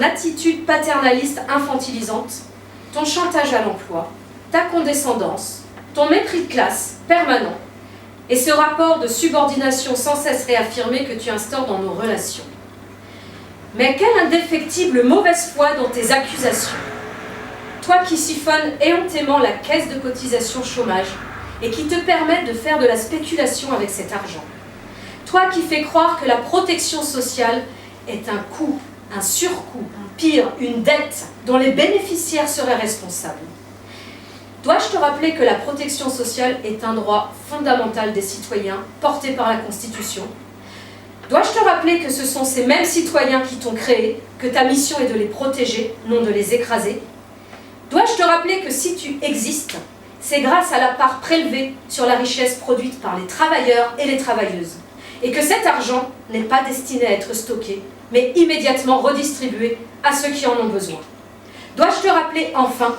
attitude paternaliste infantilisante, ton chantage à l'emploi, ta condescendance, ton mépris de classe permanent, et ce rapport de subordination sans cesse réaffirmé que tu instaures dans nos relations. Mais quelle indéfectible mauvaise foi dans tes accusations. Toi qui siphonnes éhontément la caisse de cotisation chômage et qui te permet de faire de la spéculation avec cet argent. Toi qui fais croire que la protection sociale est un coût, un surcoût, pire, une dette dont les bénéficiaires seraient responsables. Dois-je te rappeler que la protection sociale est un droit fondamental des citoyens porté par la Constitution? Dois-je te rappeler que ce sont ces mêmes citoyens qui t'ont créé, que ta mission est de les protéger, non de les écraser? Dois-je te rappeler que si tu existes, c'est grâce à la part prélevée sur la richesse produite par les travailleurs et les travailleuses, et que cet argent n'est pas destiné à être stocké, mais immédiatement redistribué à ceux qui en ont besoin? Dois-je te rappeler enfin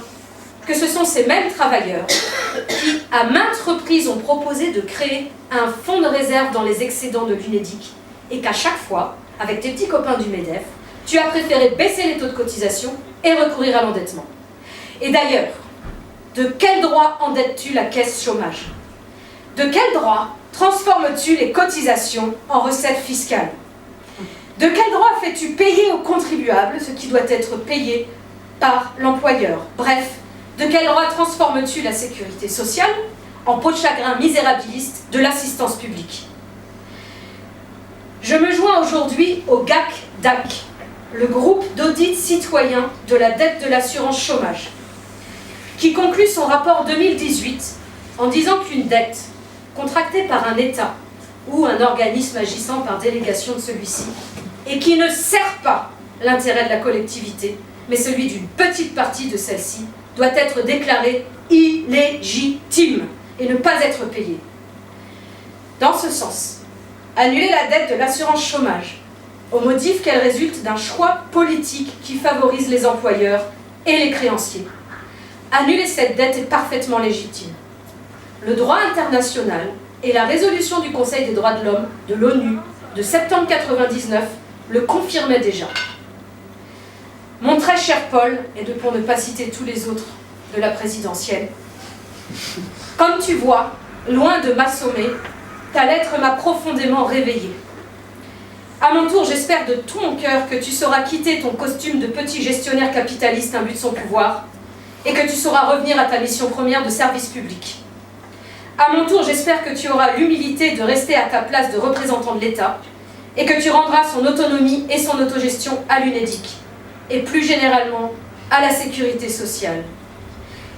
que ce sont ces mêmes travailleurs qui, à maintes reprises, ont proposé de créer un fonds de réserve dans les excédents de l'UNEDIC, et qu'à chaque fois, avec tes petits copains du MEDEF, tu as préféré baisser les taux de cotisation et recourir à l'endettement? Et d'ailleurs, de quel droit endettes-tu la caisse chômage? De quel droit transformes-tu les cotisations en recettes fiscales? De quel droit fais-tu payer aux contribuables ce qui doit être payé par l'employeur? Bref, de quel droit transformes-tu la sécurité sociale en peau de chagrin misérabiliste de l'assistance publique? Je me joins aujourd'hui au GAC-DAC, le groupe d'audit citoyen de la dette de l'assurance chômage, qui conclut son rapport 2018 en disant qu'une dette contractée par un État ou un organisme agissant par délégation de celui-ci et qui ne sert pas l'intérêt de la collectivité, mais celui d'une petite partie de celle-ci, doit être déclarée illégitime et ne pas être payée. Dans ce sens, annuler la dette de l'assurance chômage au motif qu'elle résulte d'un choix politique qui favorise les employeurs et les créanciers. Annuler cette dette est parfaitement légitime. Le droit international et la résolution du Conseil des droits de l'homme de l'ONU de septembre 1999 le confirmaient déjà. Mon très cher Paul, et pour ne pas citer tous les autres de la présidentielle, comme tu vois, loin de m'assommer, ta lettre m'a profondément réveillée. À mon tour, j'espère de tout mon cœur que tu sauras quitter ton costume de petit gestionnaire capitaliste imbu de son pouvoir et que tu sauras revenir à ta mission première de service public. À mon tour, j'espère que tu auras l'humilité de rester à ta place de représentant de l'État et que tu rendras son autonomie et son autogestion à l'UNEDIC et plus généralement à la sécurité sociale,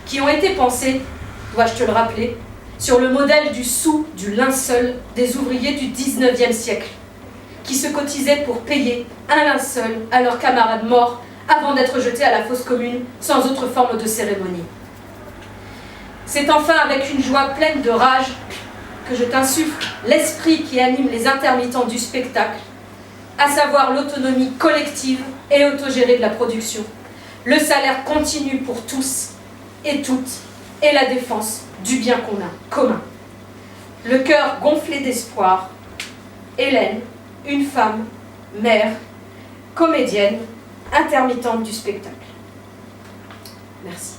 qui ont été pensées, dois-je te le rappeler, sur le modèle du sou du linceul des ouvriers du 19e siècle, qui se cotisaient pour payer un linceul à leurs camarades morts avant d'être jetés à la fosse commune sans autre forme de cérémonie. C'est enfin avec une joie pleine de rage que je t'insuffle l'esprit qui anime les intermittents du spectacle, à savoir l'autonomie collective et autogérée de la production, le salaire continu pour tous et toutes, et la défense du bien commun. Le cœur gonflé d'espoir, Hélène, une femme, mère, comédienne, intermittente du spectacle. Merci.